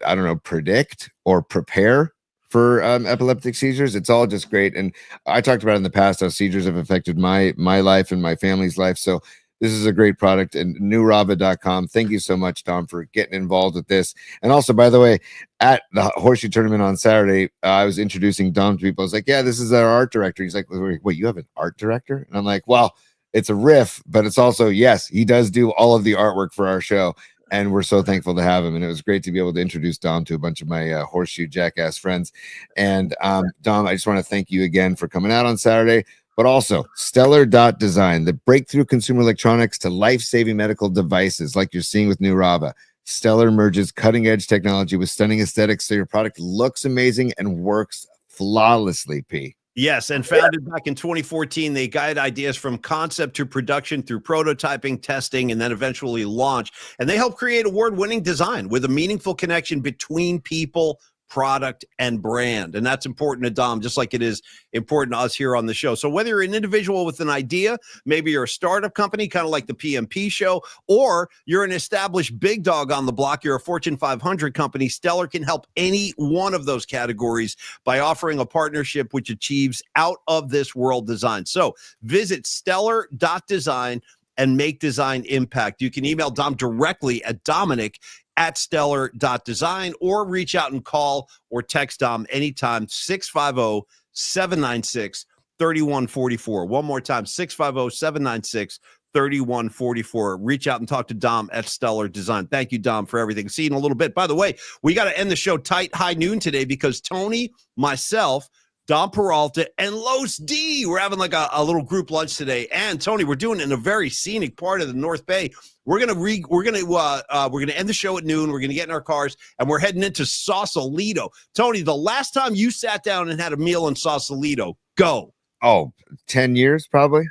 I don't know, predict or prepare for epileptic seizures. It's all just great. And I talked about in the past how seizures have affected my life and my family's life. So this is a great product. And newrava.com. Thank you so much, Dom, for getting involved with this. And also, by the way, at the horseshoe tournament on Saturday, I was introducing Dom to people. I was like, yeah, this is our art director. He's like, wait, you have an art director? And I'm like, well, it's a riff, but it's also, yes, he does do all of the artwork for our show. And we're so thankful to have him. And it was great to be able to introduce Dom to a bunch of my horseshoe jackass friends. And Dom, I just want to thank you again for coming out on Saturday, but also Stellar.Design, the breakthrough consumer electronics to life-saving medical devices like you're seeing with New Rava. Stellar merges cutting-edge technology with stunning aesthetics so your product looks amazing and works flawlessly, P. Yes, and founded back in 2014, they guide ideas from concept to production through prototyping, testing, and then eventually launch. And they help create award-winning design with a meaningful connection between people, product, and brand. And that's important to Dom, just like it is important to us here on the show. So whether you're an individual with an idea, maybe you're a startup company, kind of like the PMP show, or you're an established big dog on the block, you're a Fortune 500 company, Stellar can help any one of those categories by offering a partnership which achieves out of this world design. So visit stellar.design and make design impact. You can email Dom directly at Dominic@stellar.design or reach out and call or text Dom anytime, 650-796-3144. One more time, 650-796-3144. Reach out and talk to Dom at Stellar Design. Thank you, Dom, for everything. See you in a little bit. By the way, we got to end the show tight, high noon today because Tony, myself, Dom Peralta, and Los D. We're having like a little group lunch today. And Tony, we're doing it in a very scenic part of the North Bay. We're gonna end the show at noon. We're gonna get in our cars and we're heading into Sausalito. Tony, the last time you sat down and had a meal in Sausalito, go. Oh, 10 years probably.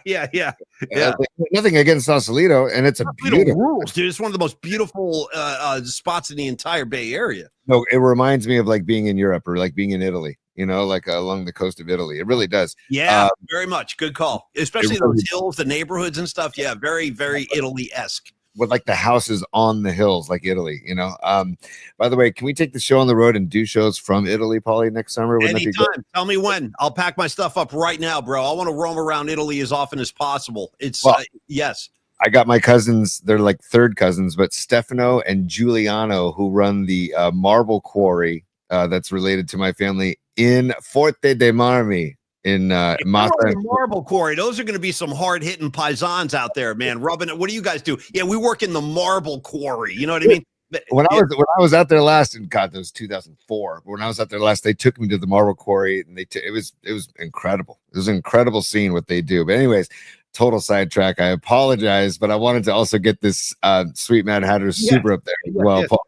Yeah. Nothing against Sausalito, and it's a beautiful rules, dude. It's one of the most beautiful spots in the entire Bay Area. No, it reminds me of like being in Europe or like being in Italy, you know, like along the coast of Italy. It really does. Yeah, very much. Good call. Especially those hills, the neighborhoods and stuff. Yeah, very, very Italy-esque. With like the houses on the hills, like Italy, you know. By the way, can we take the show on the road and do shows from Italy, Paulie, next summer? Anytime. Tell me when. I'll pack my stuff up right now, bro. I want to roam around Italy as often as possible. It's yes. I got my cousins, they're like third cousins, but Stefano and Giuliano, who run the marble quarry that's related to my family in Forte dei Marmi in marble quarry. Those are going to be some hard-hitting paisans out there, man. Rubbing it. What do you guys do? Yeah, we work in the marble quarry. You know what I mean? When I was out there last, and God, that was 2004. When I was out there last, they took me to the marble quarry, and it was incredible. It was an incredible scene what they do. But anyways, total sidetrack. I apologize, but I wanted to also get this Sweet Mad Hatter super up there as well, Paul,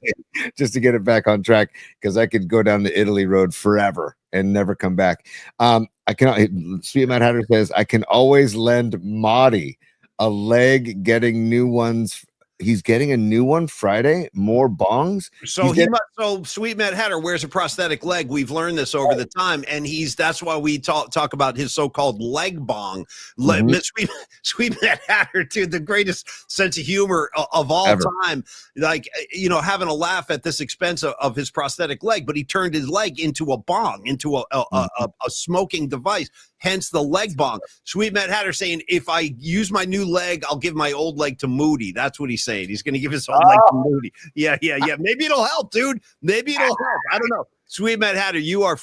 just to get it back on track because I could go down the Italy road forever and never come back. Sweet Mad Hatter says I can always lend Moody a leg getting new ones. He's getting a new one Friday. More bongs. So Sweet Mad Hatter wears a prosthetic leg. We've learned this over the time, and that's why we talk about his so-called leg bong. Sweet Mad Hatter, dude, the greatest sense of humor of all time. Like, you know, having a laugh at this expense of his prosthetic leg, but he turned his leg into a bong, into a smoking device. Hence the leg bong. Sweet Mad Hatter saying, if I use my new leg, I'll give my old leg to Moody. That's what he's saying. He's going to give his old leg to Moody. Yeah. Maybe it'll help, dude. Maybe it'll help. I don't know. Sweet Mad Hatter, you are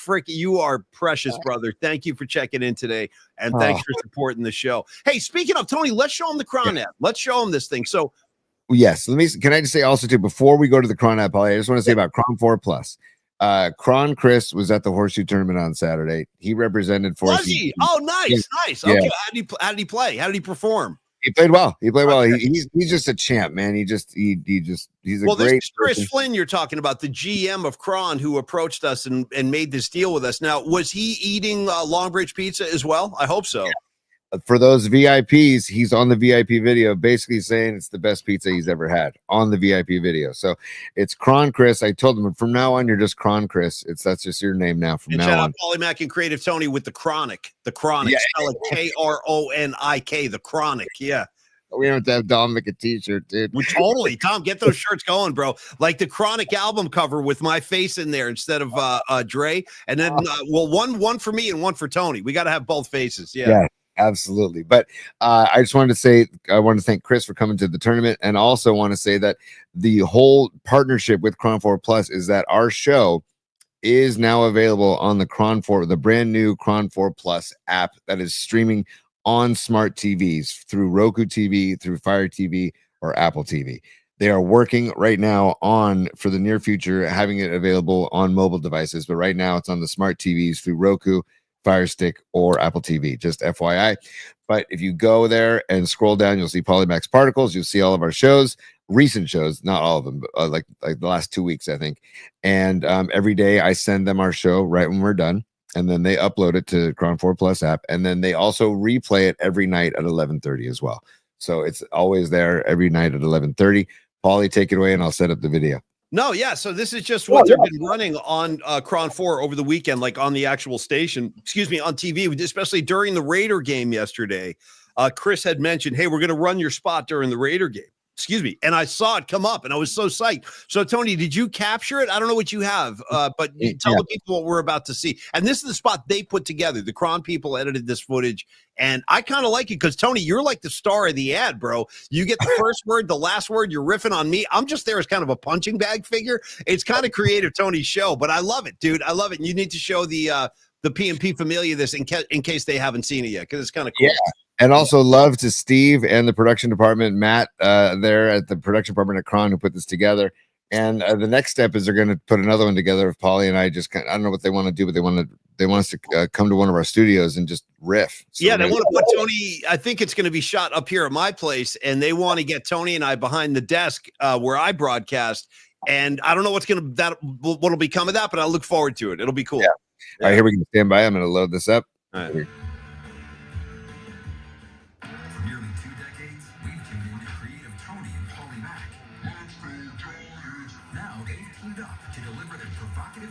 precious, brother. Thank you for checking in today. And thanks for supporting the show. Hey, speaking of Tony, let's show him the Cron app. Let's show him this thing. So, yes, can I just say also too, before we go to the Cron app, I just want to say about Cron 4 Plus. Cron Chris was at the horseshoe tournament on Saturday. He represented for us. Oh, nice. Okay, yeah. How did he play? How did he perform? He played well. Okay. He's just a champ, man. He's a great. This is Chris Flynn you're talking about, the GM of Cron, who approached us and made this deal with us. Now, was he eating Longbridge pizza as well? I hope so. for those VIPs, he's on the VIP video, basically saying it's the best pizza he's ever had on the VIP video. So it's Cron Chris. I told him from now on, you're just Cron Chris. That's just your name now from and now shout on. out Polymac and Creative Tony with the Chronic. The Chronic. Yeah. Spell it Kronik. The Chronic. Yeah. We don't have to have Dom make a t-shirt, dude. Well, totally. Tom, get those shirts going, bro. Like the Chronic album cover with my face in there instead of Dre. And then, one for me and one for Tony. We got to have both faces. Yeah. Absolutely. But I just wanted to say, I want to thank Chris for coming to the tournament, and also want to say that the whole partnership with Cron 4 Plus is that our show is now available on the Cron 4, the brand new Cron 4 Plus app that is streaming on smart TVs through Roku TV, through Fire TV, or Apple TV. They are working right now on, for the near future, having it available on mobile devices, but right now it's on the smart TVs through Roku, Fire Stick, or Apple TV, just FYI. But if you go there and scroll down, you'll see Polymax Particles. You'll see all of our shows, recent shows, not all of them, but like the last 2 weeks, I think. And every day I send them our show right when we're done, and then they upload it to Cron 4 Plus app, and then they also replay it every night at 11:30 as well. So it's always there every night at 11:30. Polly, take it away, and I'll set up the video. No, yeah. So this is just what they've been running on Cron 4 over the weekend, like on the actual station, on TV, especially during the Raider game yesterday. Chris had mentioned, hey, we're going to run your spot during the Raider game. And I saw it come up and I was so psyched. So, Tony, did you capture it? I don't know what you have, but you tell the people what we're about to see. And this is the spot they put together. The Cron people edited this footage, and I kind of like it because, Tony, you're like the star of the ad, bro. You get the first word, the last word, you're riffing on me. I'm just there as kind of a punching bag figure. It's kind of creative Tony's show, but I love it, dude. I love it. And you need to show the PNP Familia this in case they haven't seen it yet, because it's kind of cool. Yeah. And also love to Steve and the production department, Matt, there at the production department at Cron, who put this together. And the next step is they're going to put another one together of Polly and I. I don't know what they want to do, but they want us to come to one of our studios and just riff. So yeah, they want to put Tony. I think it's going to be shot up here at my place, and they want to get Tony and I behind the desk where I broadcast. And I don't know what'll become of that, but I look forward to it. It'll be cool. Yeah. All right, here we can stand by. I'm going to load this up. All right.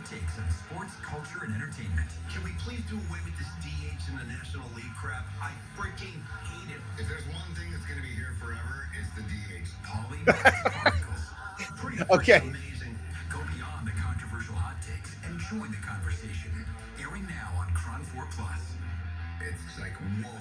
Takes on sports, culture, and entertainment. Can we please do away with this DH in the National League crap? I freaking hate it. If there's one thing that's going to be here forever, it's the DH. Pretty okay. Amazing. Go beyond the controversial hot takes and join the conversation. Airing now on Cron 4 Plus. It's like, whoa.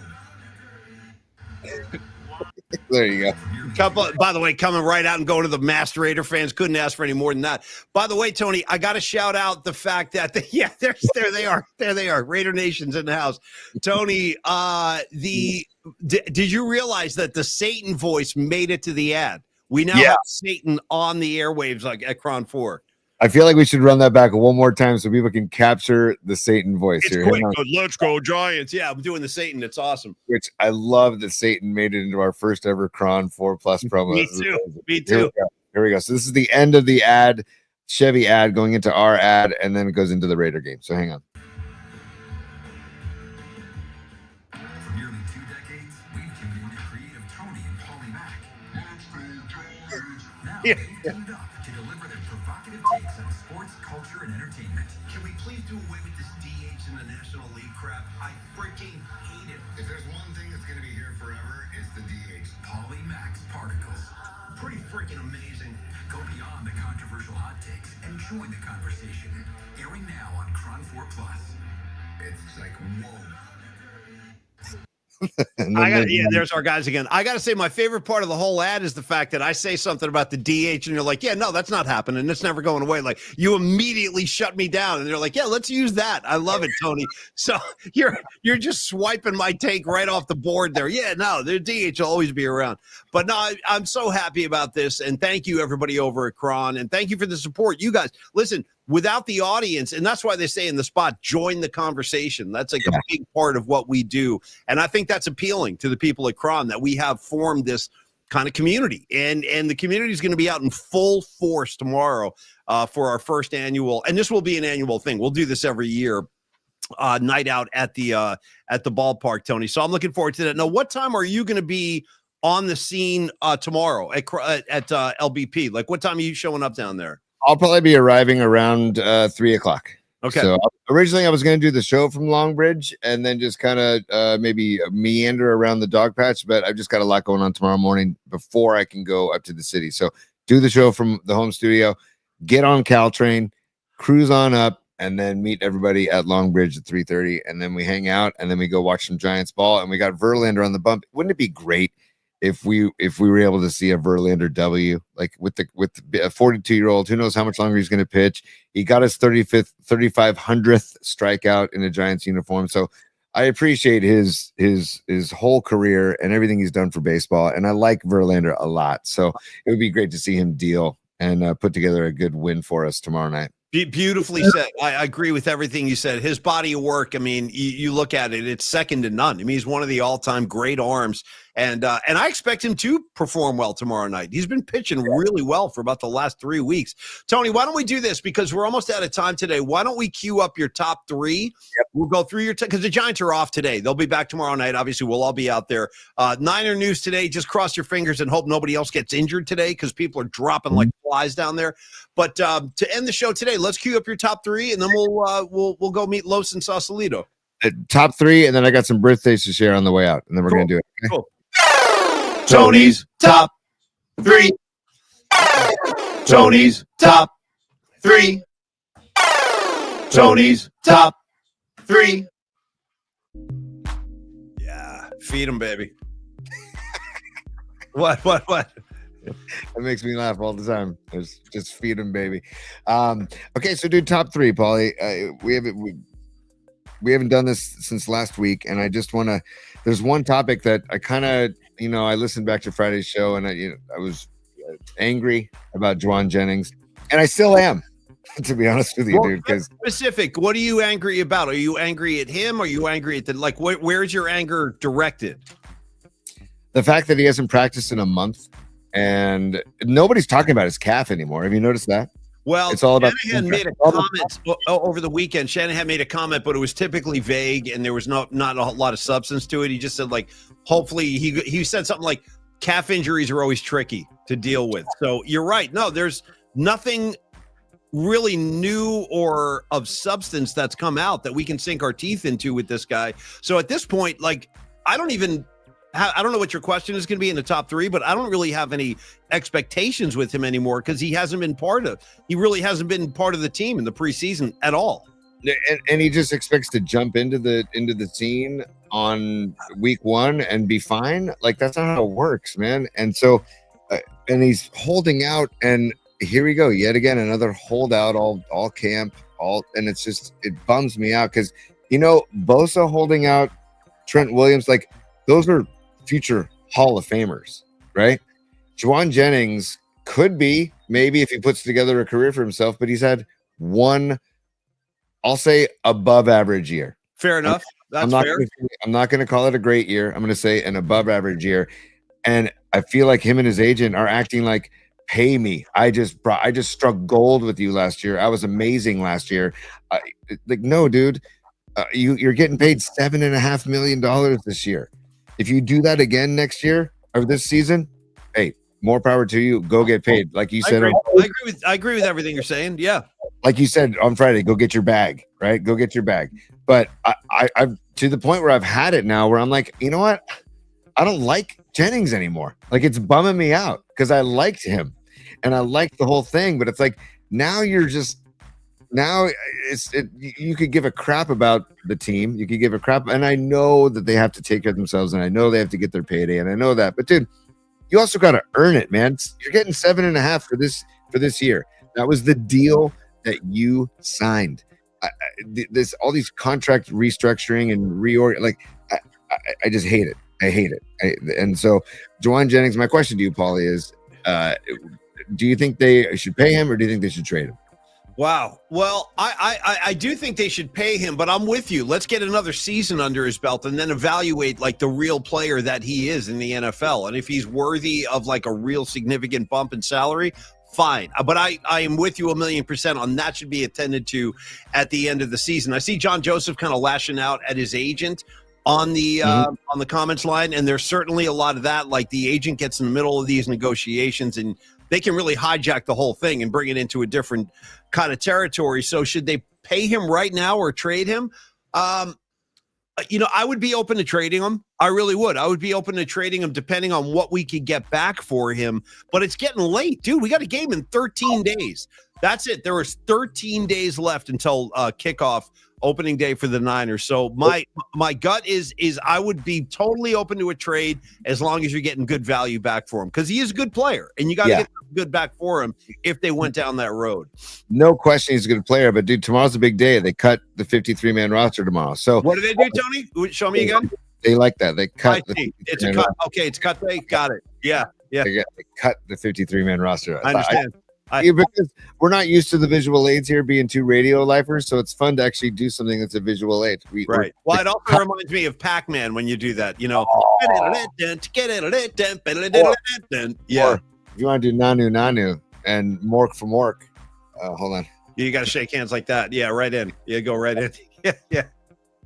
There you go. By the way, coming right out and going to the Master Raider fans, couldn't ask for any more than that. By the way, Tony, I got to shout out the fact that there they are. There they are. Raider Nation's in the house. Tony, did you realize that the Satan voice made it to the ad? We now have Satan on the airwaves like at Cron 4. I feel like we should run that back one more time so people can capture the Satan voice here. Quick, let's go Giants. Yeah, I'm doing the Satan. It's awesome. Which I love that Satan made it into our first ever Cron 4 Plus promo. Me too. Here we go. So this is the end of the ad, Chevy ad going into our ad, and then it goes into the Raider game. So hang on. For nearly 2 decades, we've tuned into creative Tony and Polly Mack. Now they've teamed up to deliver their provocative takes on sports, culture, and entertainment. Can we please do away with this DH in the National League crap? I freaking hate it. If there's one thing that's going to be here forever, it's the DH. Polymax Particles. Pretty freaking amazing. Go beyond the controversial hot takes and join the conversation. Airing now on Cron 4 Plus. It's like, whoa. There's our guys again. I got to say, my favorite part of the whole ad is the fact that I say something about the DH, and you're like, yeah, no, that's not happening. It's never going away. Like, you immediately shut me down, and they're like, yeah, let's use that. I love it, Tony. So you're just swiping my take right off the board there. Yeah, no, the DH will always be around. But no, I'm so happy about this, and thank you, everybody over at Cron, and thank you for the support. You guys, listen, without the audience, and that's why they say in the spot, join the conversation. That's like a big part of what we do. And I think that's appealing to the people at Cron, that we have formed this kind of community. And the community is going to be out in full force tomorrow for our first annual. And this will be an annual thing. We'll do this every year. night out at the ballpark, Tony. So I'm looking forward to that. Now, what time are you going to be on the scene tomorrow at LBP? Like, what time are you showing up down there? I'll probably be arriving around 3:00. Okay. So originally I was going to do the show from Longbridge and then just kind of maybe meander around the dog patch, but I've just got a lot going on tomorrow morning before I can go up to the city. So do the show from the home studio, get on Caltrain, cruise on up, and then meet everybody at Longbridge at 3:30, and then we hang out, and then we go watch some Giants ball, and we got Verlander on the bump. Wouldn't it be great if we were able to see a Verlander W, like with a 42-year-old, who knows how much longer he's going to pitch. He got his 3,500th strikeout in a Giants uniform. So I appreciate his whole career and everything he's done for baseball. And I like Verlander a lot. So it would be great to see him deal and put together a good win for us tomorrow night. Beautifully said. I agree with everything you said. His body of work, I mean, you look at it, it's second to none. I mean, he's one of the all-time great arms, and I expect him to perform well tomorrow night. He's been pitching really well for about the last 3 weeks. Tony, why don't we do this? Because we're almost out of time today. Why don't we queue up your top three? Yep. We'll go through your because the Giants are off today. They'll be back tomorrow night. Obviously, we'll all be out there. Niner news today. Just cross your fingers and hope nobody else gets injured today because people are dropping like flies down there. But to end the show today, let's queue up your top three, and then we'll go meet Los and Sausalito. Top three, and then I got some birthdays to share on the way out, and then we're gonna do it. Okay? Cool. Tony's top three. Tony's top three. Tony's top three. Yeah, feed him, baby. What? That makes me laugh all the time. Just feed him, baby. Okay, so do top three, Paulie. We haven't done this since last week, and I just want to. There's one topic that I kind of, I listened back to Friday's show, and I was angry about Jennings, and I still am, to be honest with you, dude. Because specific, what are you angry about? Are you angry at him? Are you angry at where's your anger directed? The fact that he hasn't practiced in a month. And nobody's talking about his calf anymore. Have you noticed that? Well, it's all about Shanahan made a comment over the weekend. Shanahan made a comment, but it was typically vague, and there was not a lot of substance to it. He just said, like, hopefully he said something like calf injuries are always tricky to deal with. So you're right. No, there's nothing really new or of substance that's come out that we can sink our teeth into with this guy. So at this point, like, I don't know what your question is going to be in the top three, but I don't really have any expectations with him anymore because he really hasn't been part of the team in the preseason at all. And he just expects to jump into the scene on week one and be fine. Like, that's not how it works, man. And so, and he's holding out, and here we go yet again, another holdout, all camp, and it's just, it bums me out because Bosa holding out, Trent Williams, like, those are future Hall of Famers, right? Jennings could be, maybe, if he puts together a career for himself, but he's had one, I'll say, above average year. Fair enough. That's fair. I'm not going to call it a great year. I'm going to say an above average year. And I feel like him and his agent are acting like, pay me. I just struck gold with you last year. I was amazing last year. Like, no, dude, you're getting paid $7.5 million this year. If you do that again next year or this season, hey, more power to you. Go get paid. Like you said. I agree with everything you're saying. Yeah. Like you said on Friday, go get your bag, right? Go get your bag. But I've to the point where I've had it now where I'm like, you know what? I don't like Jennings anymore. Like, it's bumming me out because I liked him and I liked the whole thing. But it's like, now you could give a crap about the team. You could give a crap. And I know that they have to take care of themselves, and I know they have to get their payday, and I know that. But dude, you also got to earn it, man. You're getting 7.5 for this year. That was the deal that you signed. All these contract restructuring and reorg, like, I just hate it. I hate it. And so, Jennings, my question to you, Paulie, is, do you think they should pay him, or do you think they should trade him? Wow. Well, I do think they should pay him, but I'm with you. Let's get another season under his belt and then evaluate, like, the real player that he is in the NFL. And if he's worthy of, like, a real significant bump in salary, fine. But I am with you 1,000,000% on that. Should be attended to at the end of the season. I see John Joseph kind of lashing out at his agent on the comments line, and there's certainly a lot of that. Like the agent gets in the middle of these negotiations, and they can really hijack the whole thing and bring it into a different kind of territory. So should they pay him right now or trade him? I would be open to trading him. I really would. I would be open to trading him depending on what we could get back for him. But it's getting late, dude. We got a game in 13 days. That's it. There was 13 days left until kickoff, opening day for the Niners. So my gut is I would be totally open to a trade as long as you're getting good value back for him, because he is a good player, and you got to get good back for him if they went down that road. No question he's a good player, but dude, tomorrow's a big day. They cut the 53-man roster tomorrow. So what do they do, Tony? Show me again. They like that. They cut. It's a cut. Okay, it's cut. They got it. Yeah. They cut the 53-man roster. I understand. Because we're not used to the visual aids here being two radio lifers, so it's fun to actually do something that's a visual aid. Right. Well, it also reminds me of Pac-Man when you do that. Yeah. If you want to do Nanu and Mork for Mork, hold on. You got to shake hands like that. Yeah, right in. Yeah, go right in. Yeah.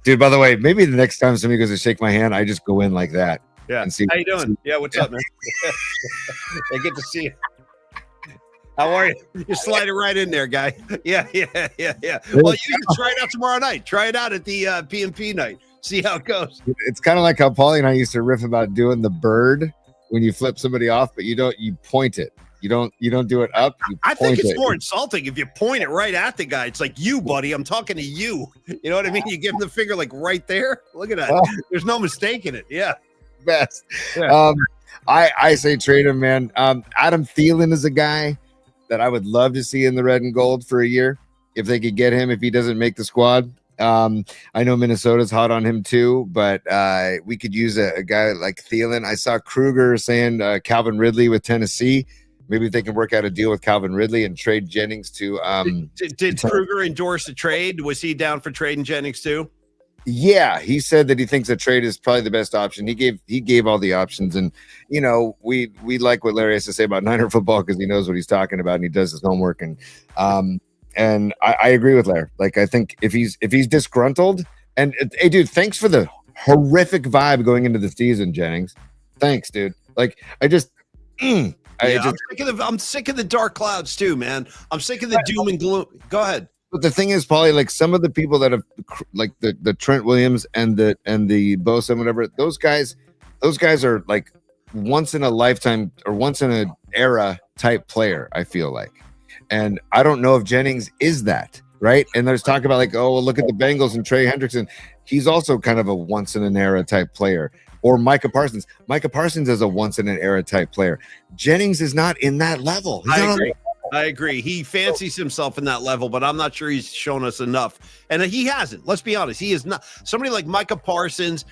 Dude, by the way, maybe the next time somebody goes to shake my hand, I just go in like that. Yeah. And see, how you doing? Yeah, what's up, man? I get to see you. How are you? You're sliding right in there, guy. Yeah. Well, you can try it out tomorrow night. Try it out at the PMP night. See how it goes. It's kind of like how Paulie and I used to riff about doing the bird when you flip somebody off, but you point it. You don't do it up. I think it's more insulting if you point it right at the guy. It's like, you, buddy, I'm talking to you. You know what I mean? You give him the finger like right there. Look at that. There's no mistaking it. Yeah. Best. Yeah. I say trade him, man. Adam Thielen is a guy that I would love to see in the red and gold for a year if they could get him, if he doesn't make the squad. I know Minnesota's hot on him too, but we could use a guy like Thielen. I saw Kruger saying Calvin Ridley with Tennessee. Maybe they can work out a deal with Calvin Ridley and trade Jennings to. Did Kruger endorse the trade? Was he down for trading Jennings too? Yeah, he said that he thinks a trade is probably the best option. He gave all the options, and we like what Larry has to say about Niner football because he knows what he's talking about and he does his homework. And I agree with Larry. Like, I think if he's disgruntled, and hey, dude, thanks for the horrific vibe going into the season, Jennings. Thanks, dude. Like, I'm sick of the dark clouds too, man. I'm sick of the doom and gloom. Go ahead. But the thing is, Paulie, like some of the people that have, like the Trent Williams and the Bosa and whatever, those guys are like once in a lifetime or once in an era type player, I feel like. And I don't know if Jennings is that, right? And there's talk about like, oh, well, look at the Bengals and Trey Hendrickson. He's also kind of a once in an era type player. Or Micah Parsons. Micah Parsons is a once in an era type player. Jennings is not in that level. I agree. He fancies himself in that level, but I'm not sure he's shown us enough. And he hasn't. Let's be honest. He is not. Somebody like Micah Parsons.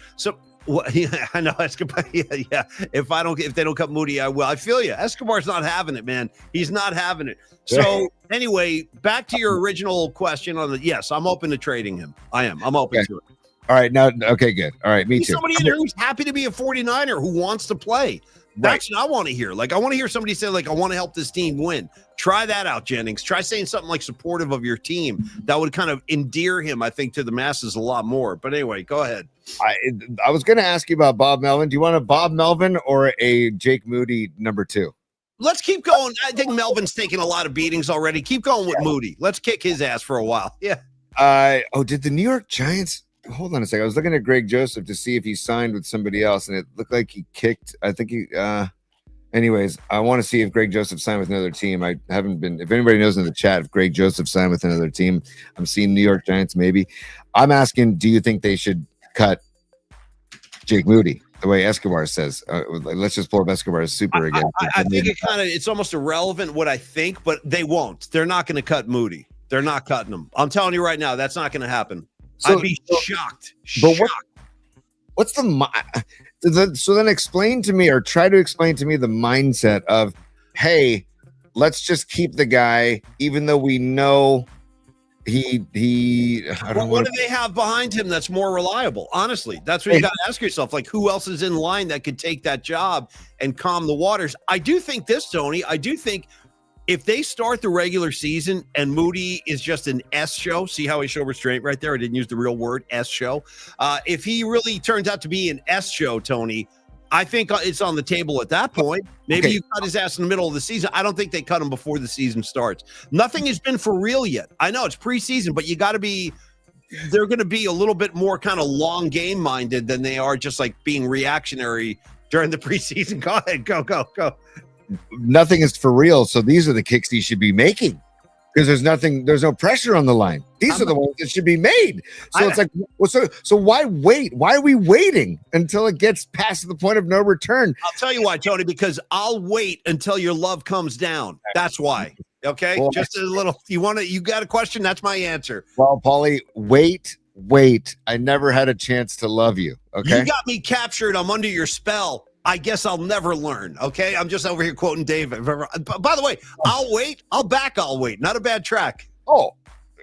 I know Escobar. Yeah. If they don't cut Moody, I will. I feel you. Escobar's not having it, man. He's not having it. So anyway, back to your original question on yes, I'm open to trading him. I am. I'm open to it. All right. Now, okay, good. All right. Me too. Somebody in there who's happy to be a 49er who wants to play. That's what I want to hear. Like, I want to hear somebody say, like, I want to help this team win. Try that out, Jennings. Try saying something like supportive of your team. That would kind of endear him, I think, to the masses a lot more. But anyway, go ahead. I was going to ask you about Bob Melvin. Do you want a Bob Melvin or a Jake Moody number 2? Let's keep going. I think Melvin's taken a lot of beatings already. Keep going with Moody. Let's kick his ass for a while. Yeah. Did the New York Giants... Hold on a second. I was looking at Greg Joseph to see if he signed with somebody else, and it looked like he kicked. I think he. Anyways, I want to see if Greg Joseph signed with another team. I haven't been. If anybody knows in the chat if Greg Joseph signed with another team, I'm seeing New York Giants. Maybe. I'm asking. Do you think they should cut Jake Moody the way Escobar says? Let's just pull up Escobar's super again. I think it's almost irrelevant what I think, but they won't. They're not going to cut Moody. They're not cutting him. I'm telling you right now, that's not going to happen. I'd be shocked. But what's so then explain to me or try to explain to me the mindset of, hey, let's just keep the guy, even though we know what do they have behind him that's more reliable? Honestly, that's what you got to ask yourself. Like, who else is in line that could take that job and calm the waters? I do think this, Tony. I do think if they start the regular season and Moody is just an S show, see how I show restraint right there? I didn't use the real word, S show. If he really turns out to be an S show, Tony, I think it's on the table at that point. Maybe you cut his ass in the middle of the season. I don't think they cut him before the season starts. Nothing has been for real yet. I know it's preseason, but you got to be – they're going to be a little bit more kind of long game minded than they are just like being reactionary during the preseason. Go ahead. Go. Nothing is for real. So these are the kicks he should be making because there's no pressure on the line. These are the ones that should be made. So it's like, well, so why wait? Why are we waiting until it gets past the point of no return? I'll tell you why, Tony, because I'll wait until your love comes down. That's why. Okay. Well, just a little, you got a question? That's my answer. Well, Paulie, wait. I never had a chance to love you. Okay. You got me captured. I'm under your spell. I guess I'll never learn. Okay. I'm just over here quoting David. By the way, I'll wait. I'll wait. Not a bad track. Oh,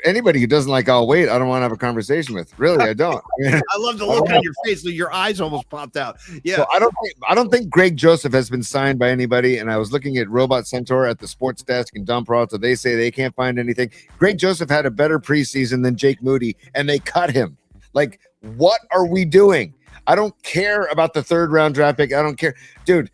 anybody who doesn't like I'll wait, I don't want to have a conversation with. Really, I don't. I love the look on your face. Your eyes almost popped out. Yeah. So I don't think Greg Joseph has been signed by anybody. And I was looking at Robot Centaur at the sports desk in Don Peralta. They say they can't find anything. Greg Joseph had a better preseason than Jake Moody, and they cut him. Like, what are we doing? I don't care about the 3rd round draft pick. I don't care. Dude,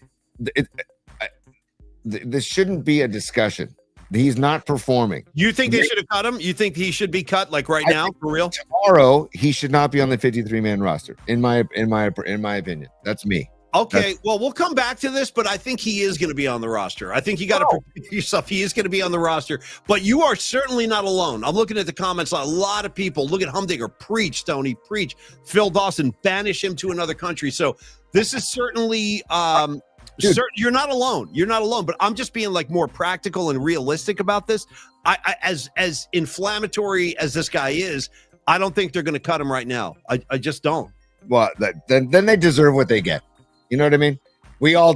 this shouldn't be a discussion. He's not performing. You think they should have cut him? You think he should be cut like right now for real? Tomorrow, he should not be on the 53-man roster. In my opinion, that's me. Okay, well, we'll come back to this, but I think he is going to be on the roster. I think you got to prepare yourself. He is going to be on the roster, but you are certainly not alone. I'm looking at the comments. A lot of people look at Humdinger. Preach, Tony, preach. Phil Dawson, banish him to another country. So this is certainly you're not alone. You're not alone, but I'm just being like more practical and realistic about this. I as inflammatory as this guy is, I don't think they're going to cut him right now. I just don't. Well, then they deserve what they get. You know what I mean? We all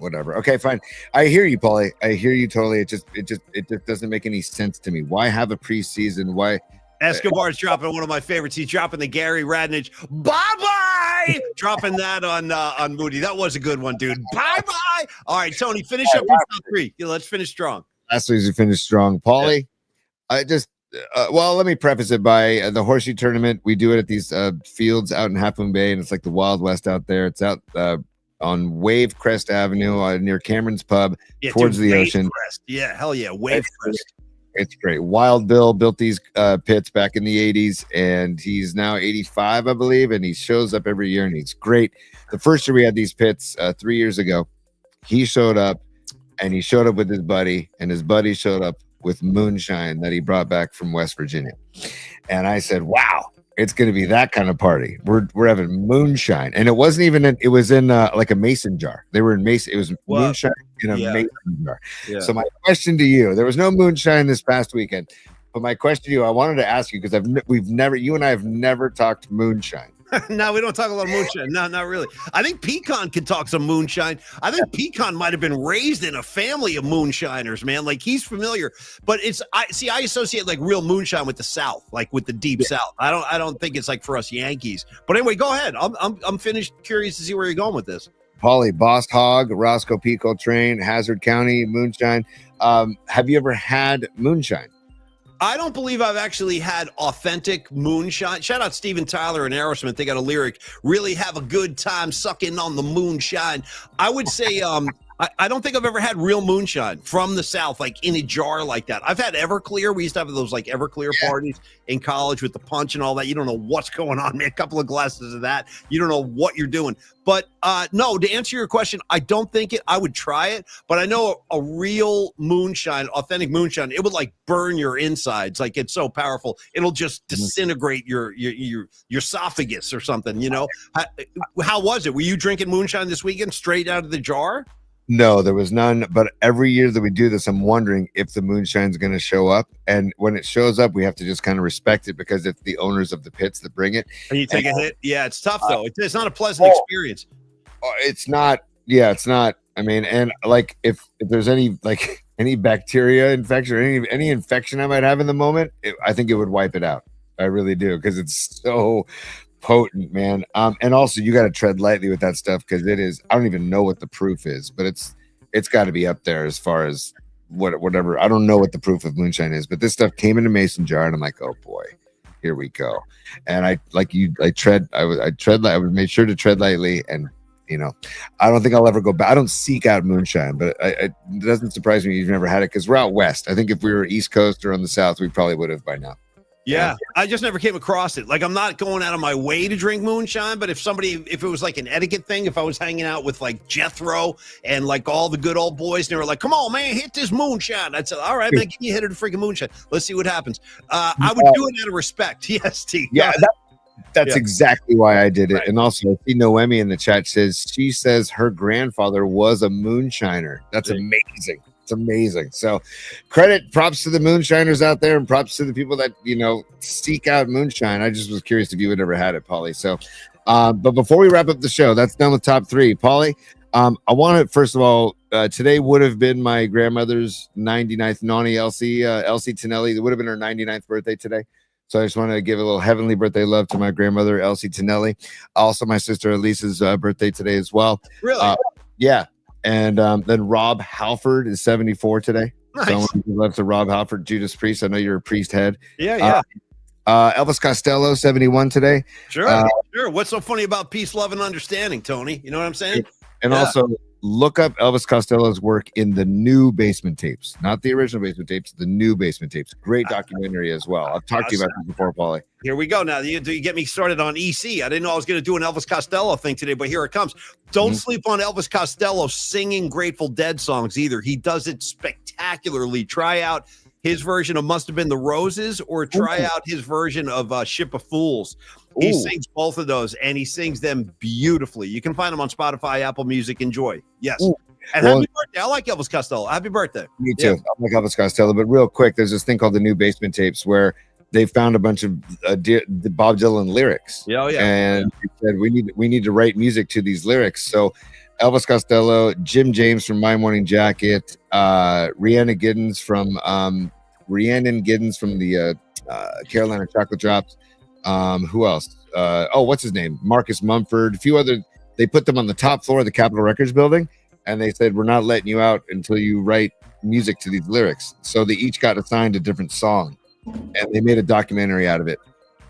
whatever. Okay, fine. I hear you, Paulie. I hear you totally. It just doesn't make any sense to me. Why have a preseason? Why? Escobar's dropping one of my favorites. He's dropping the Gary Radnich. Bye-bye. Dropping that on Moody. That was a good one, dude. Bye-bye. All right, Tony, finish up your top 3. Yeah, let's finish strong. Last week we finished strong. Paulie, I just well, let me preface it by the horseshoe tournament. We do it at these fields out in Half Moon Bay, and it's like the Wild West out there. It's out on Wave Crest Avenue near Cameron's Pub towards the ocean. Crest. Yeah, hell yeah, Wave Crest. It's great. Wild Bill built these pits back in the 80s, and he's now 85, I believe, and he shows up every year, and he's great. The first year we had these pits 3 years ago, he showed up, and he showed up with his buddy, and his buddy showed up with moonshine that he brought back from West Virginia. And I said, wow, it's going to be that kind of party. We're having moonshine. And it wasn't even it was in like a mason jar. They were in mason. It was moonshine in a mason jar. Yeah. So my question to you, there was no moonshine this past weekend, but my question to you, I wanted to ask you, because you and I have never talked moonshine. No, we don't talk a lot of moonshine. No, not really. I think Pecan can talk some moonshine. I think Pecan might have been raised in a family of moonshiners, man. Like, he's familiar. But I associate like real moonshine with the South, like with the deep South. I don't think it's like for us Yankees. But anyway, go ahead. I'm finished. Curious to see where you're going with this. Paulie, Boss Hog, Roscoe P. Coltrane, Hazard County, moonshine. Have you ever had moonshine? I don't believe I've actually had authentic moonshine. Shout out Steven Tyler and Aerosmith. They got a lyric, really have a good time sucking on the moonshine. I would say I don't think I've ever had real moonshine from the South, like in a jar like that. I've had Everclear. We used to have those like Everclear parties in college with the punch and all that. You don't know what's going on, man. A couple of glasses of that. You don't know what you're doing. But no, to answer your question, I don't think it. I would try it, but I know a real moonshine, authentic moonshine, it would like burn your insides. Like, it's so powerful. It'll just disintegrate your esophagus or something, you know? How was it? Were you drinking moonshine this weekend straight out of the jar? No, there was none. But every year that we do this, I'm wondering if the moonshine's going to show up. And when it shows up, we have to just kind of respect it, because it's the owners of the pits that bring it. And you take a hit. Yeah, it's tough, though. It's not a pleasant experience. It's not. Yeah, it's not. I mean, and like if there's any bacteria infection or any infection I might have in the moment, I think it would wipe it out. I really do, because it's so potent, man. And also you got to tread lightly with that stuff, because it is. I don't even know what the proof is, but it's got to be up there as far as whatever. I don't know what the proof of moonshine is, but this stuff came in a mason jar, and I'm like, oh boy, here we go. And I made sure to tread lightly, and I don't think I'll ever go back. I don't seek out moonshine, but it doesn't surprise me you've never had it, because we're out west. I think if we were East Coast or on the South, we probably would have by now. Yeah, I just never came across it. Like, I'm not going out of my way to drink moonshine, but if it was like an etiquette thing, if I was hanging out with like Jethro and like all the good old boys, and they were like, come on, man, hit this moonshine, I'd say, all right, man, give me a hit of the freaking moonshine. Let's see what happens. I would do it out of respect. Yes, T. Yeah, that's exactly why I did it. Right. And also, I see Noemi in the chat she says her grandfather was a moonshiner. That's amazing. It's amazing. So props to the moonshiners out there, and props to the people that, seek out moonshine. I just was curious if you had ever had it, Paulie. So, but before we wrap up the show, that's done with top three. Paulie, I want to, first of all, today would have been my grandmother's 99th, Nani Elsie Tonelli. It would have been her 99th birthday today. So I just want to give a little heavenly birthday love to my grandmother, Elsie Tonelli. Also, my sister Elisa's birthday today as well. Really? Yeah. And then Rob Halford is 74 today. Nice. So love to Rob Halford, Judas Priest. I know you're a priest head. Yeah. Elvis Costello, 71 today. Sure. What's so funny about peace, love, and understanding, Tony? You know what I'm saying? And also look up Elvis Costello's work in the new Basement Tapes, not the original Basement Tapes, the new Basement Tapes. Great documentary as well. I've talked to you about this before, Paulie. Here we go. Now you get me started on EC. I didn't know I was going to do an Elvis Costello thing today, but here it comes. Don't sleep on Elvis Costello singing Grateful Dead songs either. He does it spectacularly. Try out his version of Must Have Been the Roses, or try out his version of Ship of Fools. He sings both of those, and he sings them beautifully. You can find them on Spotify, Apple Music. Enjoy. Yes. And happy birthday. I like Elvis Costello. Happy birthday. Me too. I like Elvis Costello. But real quick, there's this thing called the new Basement Tapes where they found a bunch of the Bob Dylan lyrics. Yeah. And they said, we need to write music to these lyrics. So Elvis Costello, Jim James from My Morning Jacket, Rhiannon Giddens from the Carolina Chocolate Drops. Who else? What's his name? Marcus Mumford. A few other. They put them on the top floor of the Capitol Records building, and they said, we're not letting you out until you write music to these lyrics. So they each got assigned a different song, and they made a documentary out of it.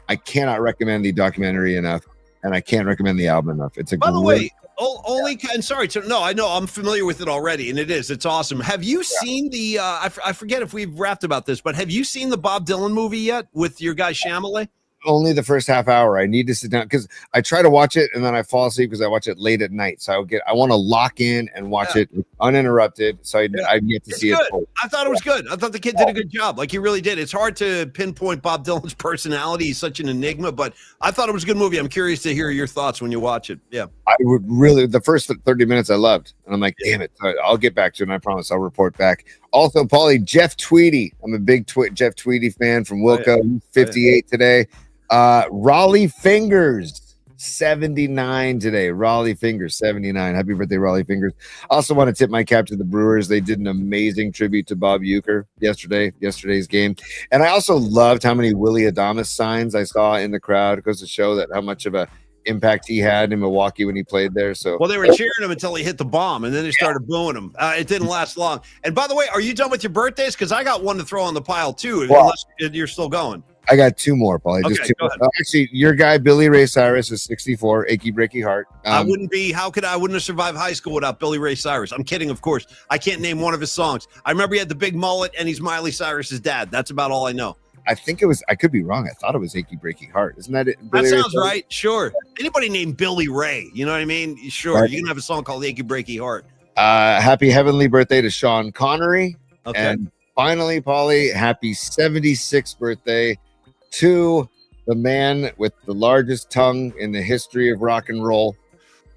I cannot recommend the documentary enough, and I can't recommend the album enough. It's a By the way, and sorry, no, I know I'm familiar with it already, and it's awesome. Have you seen the? I forget if we've rapped about this, but have you seen the Bob Dylan movie yet with your guy Chalamet? Only the first half hour. I need to sit down because I try to watch it and then I fall asleep because I watch it late at night. So I want to lock in and watch it uninterrupted. So I get to see it. I thought it was good. I thought the kid did a good job. Like, he really did. It's hard to pinpoint Bob Dylan's personality. He's such an enigma, but I thought it was a good movie. I'm curious to hear your thoughts when you watch it. Yeah. I would really, the first 30 minminutes I loved. And I'm like, damn it. I'll get back to it. And I promise I'll report back. Also, Paulie, Jeff Tweedy. I'm a big Jeff Tweedy fan from Wilco. He's 58 today. Raleigh Fingers 79 today. Raleigh Fingers 79. Happy birthday, Raleigh Fingers. Also want to tip my cap to the Brewers. They did an amazing tribute to Bob Uecker yesterday's game. And I also loved how many Willie Adames signs I saw in the crowd. It goes to show that how much of a impact he had in Milwaukee when he played there. So, well, they were cheering him until he hit the bomb, and then they started booing him. It didn't last long. And by the way, are you done with your birthdays? Because I got one to throw on the pile too, unless you're still going. I got two more, Paul. Okay, just two. Actually, your guy Billy Ray Cyrus is 64. Achy breaky heart. I wouldn't have survived high school without Billy Ray Cyrus. I'm kidding, of course. I can't name one of his songs. I remember he had the big mullet, and he's Miley Cyrus's dad. That's about all I know. I think it was. I could be wrong. I thought it was Achy breaky heart. Isn't that it? Billy that sounds Ray right. Sure. Anybody named Billy Ray? You know what I mean? Sure. Right. You can have a song called Achy breaky heart. Happy heavenly birthday to Sean Connery. Okay. And finally, Paulie, happy 76th birthday to the man with the largest tongue in the history of rock and roll,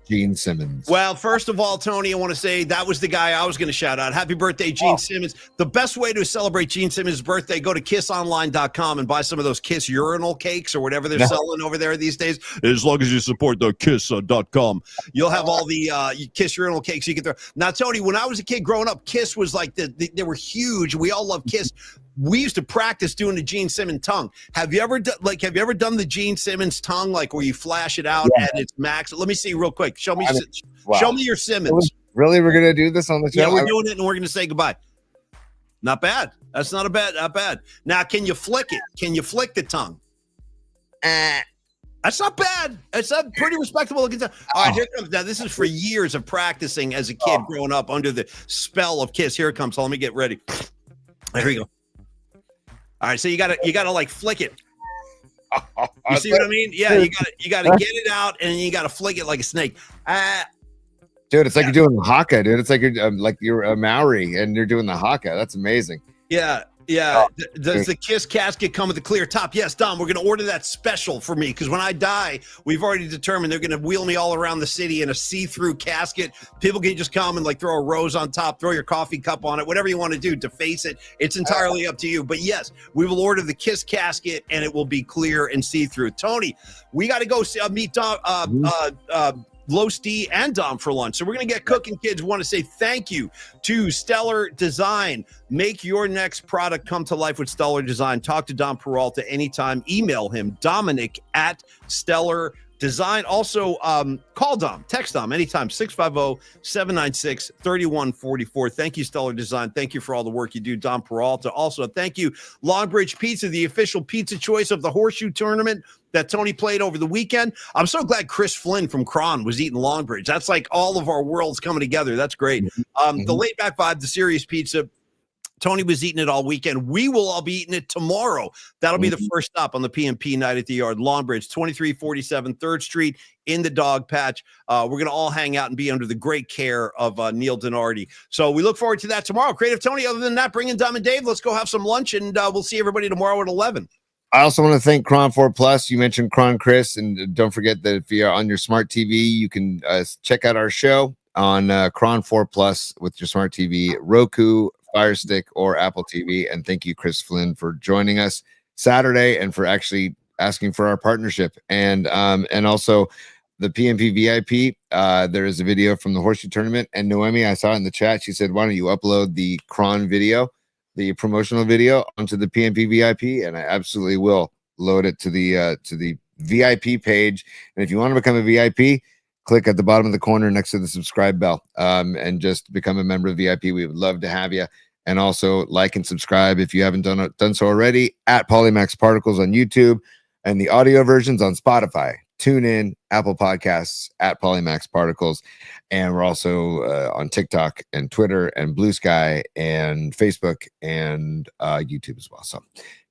Gene Simmons. Well, first of all, Tony, I want to say that was the guy I was going to shout out. Happy birthday, Gene Simmons. The best way to celebrate Gene Simmons' birthday, go to kissonline.com and buy some of those Kiss urinal cakes or whatever they're selling over there these days. As long as you support the kiss.com, you'll have all the Kiss urinal cakes you can throw. Now, Tony, when I was a kid growing up, Kiss was like they were huge. We all loved Kiss. We used to practice doing the Gene Simmons tongue. Have you ever done the Gene Simmons tongue, like where you flash it out at its max? Let me see real quick. Show me your Simmons. Really? We're going to do this on the show? Yeah, we're doing it, and we're going to say goodbye. Not bad. That's not bad. Now, can you flick it? Can you flick the tongue? That's not bad. It's a pretty respectable looking tongue. All right, here it comes. Now, this is for years of practicing as a kid growing up under the spell of Kiss. Here it comes. So let me get ready. There we go. All right, so you gotta like flick it. You see what I mean? Yeah, you gotta get it out and you gotta flick it like a snake. Dude, it's like you're doing the haka, dude. It's like you're a Maori and you're doing the haka. That's amazing. Yeah. Does the Kiss casket come with a clear top? Yes, Dom, we're going to order that special for me because when I die, we've already determined they're going to wheel me all around the city in a see-through casket. People can just come and like throw a rose on top, throw your coffee cup on it, whatever you want to do to face it. It's entirely up to you. But yes, we will order the Kiss casket and it will be clear and see-through. Tony, we got to go meet Dom, Los D and Dom for lunch. So we're going to get cooking, kids. We want to say thank you to Stellar Design. Make your next product come to life with Stellar Design. Talk to Dom Peralta anytime. Email him, Dominic@Stellar Design. Also, call Dom, text Dom anytime, 650-796-3144. Thank you, Stellar Design. Thank you for all the work you do, Dom Peralta. Also, thank you, Longbridge Pizza, the official pizza choice of the Horseshoe Tournament that Tony played over the weekend. I'm so glad Chris Flynn from Cron was eating Longbridge. That's like all of our worlds coming together. That's great. The Laid Back Vibe, the Serious Pizza, Tony was eating it all weekend. We will all be eating it tomorrow. That'll be the first stop on the PMP Night at the Yard. Longbridge, 2347 3rd Street in the Dog Patch. We're going to all hang out and be under the great care of Neil Denardi. So we look forward to that tomorrow. Creative Tony, other than that, bring in Dom and Dave. Let's go have some lunch, and we'll see everybody tomorrow at 11. I also want to thank Cron 4 Plus. You mentioned Cron Chris, and don't forget that if you're on your smart TV, you can check out our show on Cron 4 Plus with your smart TV, Roku, Fire Stick, or Apple TV. And thank you, Chris Flynn, for joining us Saturday and for actually asking for our partnership. And also the PMP VIP. There is a video from the Horseshoe Tournament, and Noemi, I saw it in the chat. She said, "Why don't you upload the Cron video, the promotional video, onto the PMP VIP?" And I absolutely will load it to the VIP page. And if you want to become a VIP, click at the bottom of the corner next to the subscribe bell, and just become a member of VIP. We would love to have you. And also like and subscribe if you haven't done so already at Polymax Particles on YouTube, and the audio versions on Spotify, TuneIn, Apple Podcasts at Polymax Particles. And we're also on TikTok and Twitter and Blue Sky and Facebook and YouTube as well. So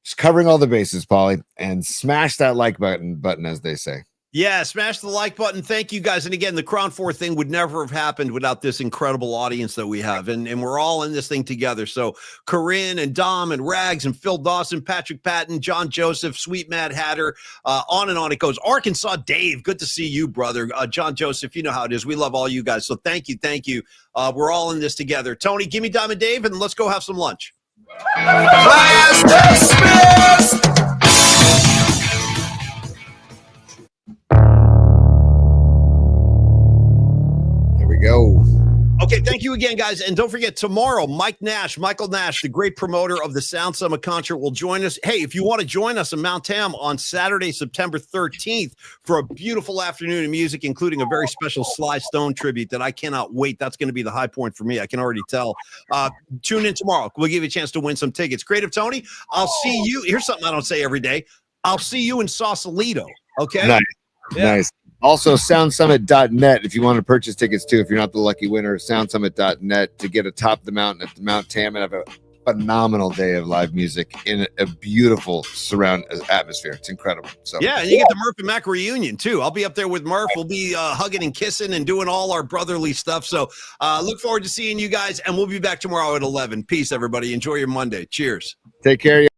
just covering all the bases, Polly, and smash that like button, as they say. Yeah, smash the like button. Thank you, guys. And again, the Crown 4 thing would never have happened without this incredible audience that we have. And we're all in this thing together. So Corinne and Dom and Rags and Phil Dawson, Patrick Patton, John Joseph, Sweet Mad Hatter, on and on it goes. Arkansas Dave, good to see you, brother. John Joseph, you know how it is. We love all you guys. So thank you. We're all in this together. Tony, give me Dom and Dave, and let's go have some lunch. Class dismissed. Go. Okay, thank you again, guys. And don't forget, tomorrow, Michael Nash, the great promoter of the Sound Summit concert, will join us. Hey, if you want to join us in Mount Tam on Saturday, September 13th, for a beautiful afternoon of music, including a very special Sly Stone tribute that I cannot wait. That's going to be the high point for me. I can already tell. Tune in tomorrow. We'll give you a chance to win some tickets. Creative Tony, I'll see you. Here's something I don't say every day. I'll see you in Sausalito. Okay? Nice. Yeah. Nice. Also, soundsummit.net if you want to purchase tickets too. If you're not the lucky winner, soundsummit.net to get atop the mountain at the Mount Tam and have a phenomenal day of live music in a beautiful surround atmosphere. It's incredible. So yeah, and you get the Murph and Mac reunion too. I'll be up there with Murph. We'll be hugging and kissing and doing all our brotherly stuff. So look forward to seeing you guys, and we'll be back tomorrow at 11. Peace, everybody. Enjoy your Monday. Cheers. Take care.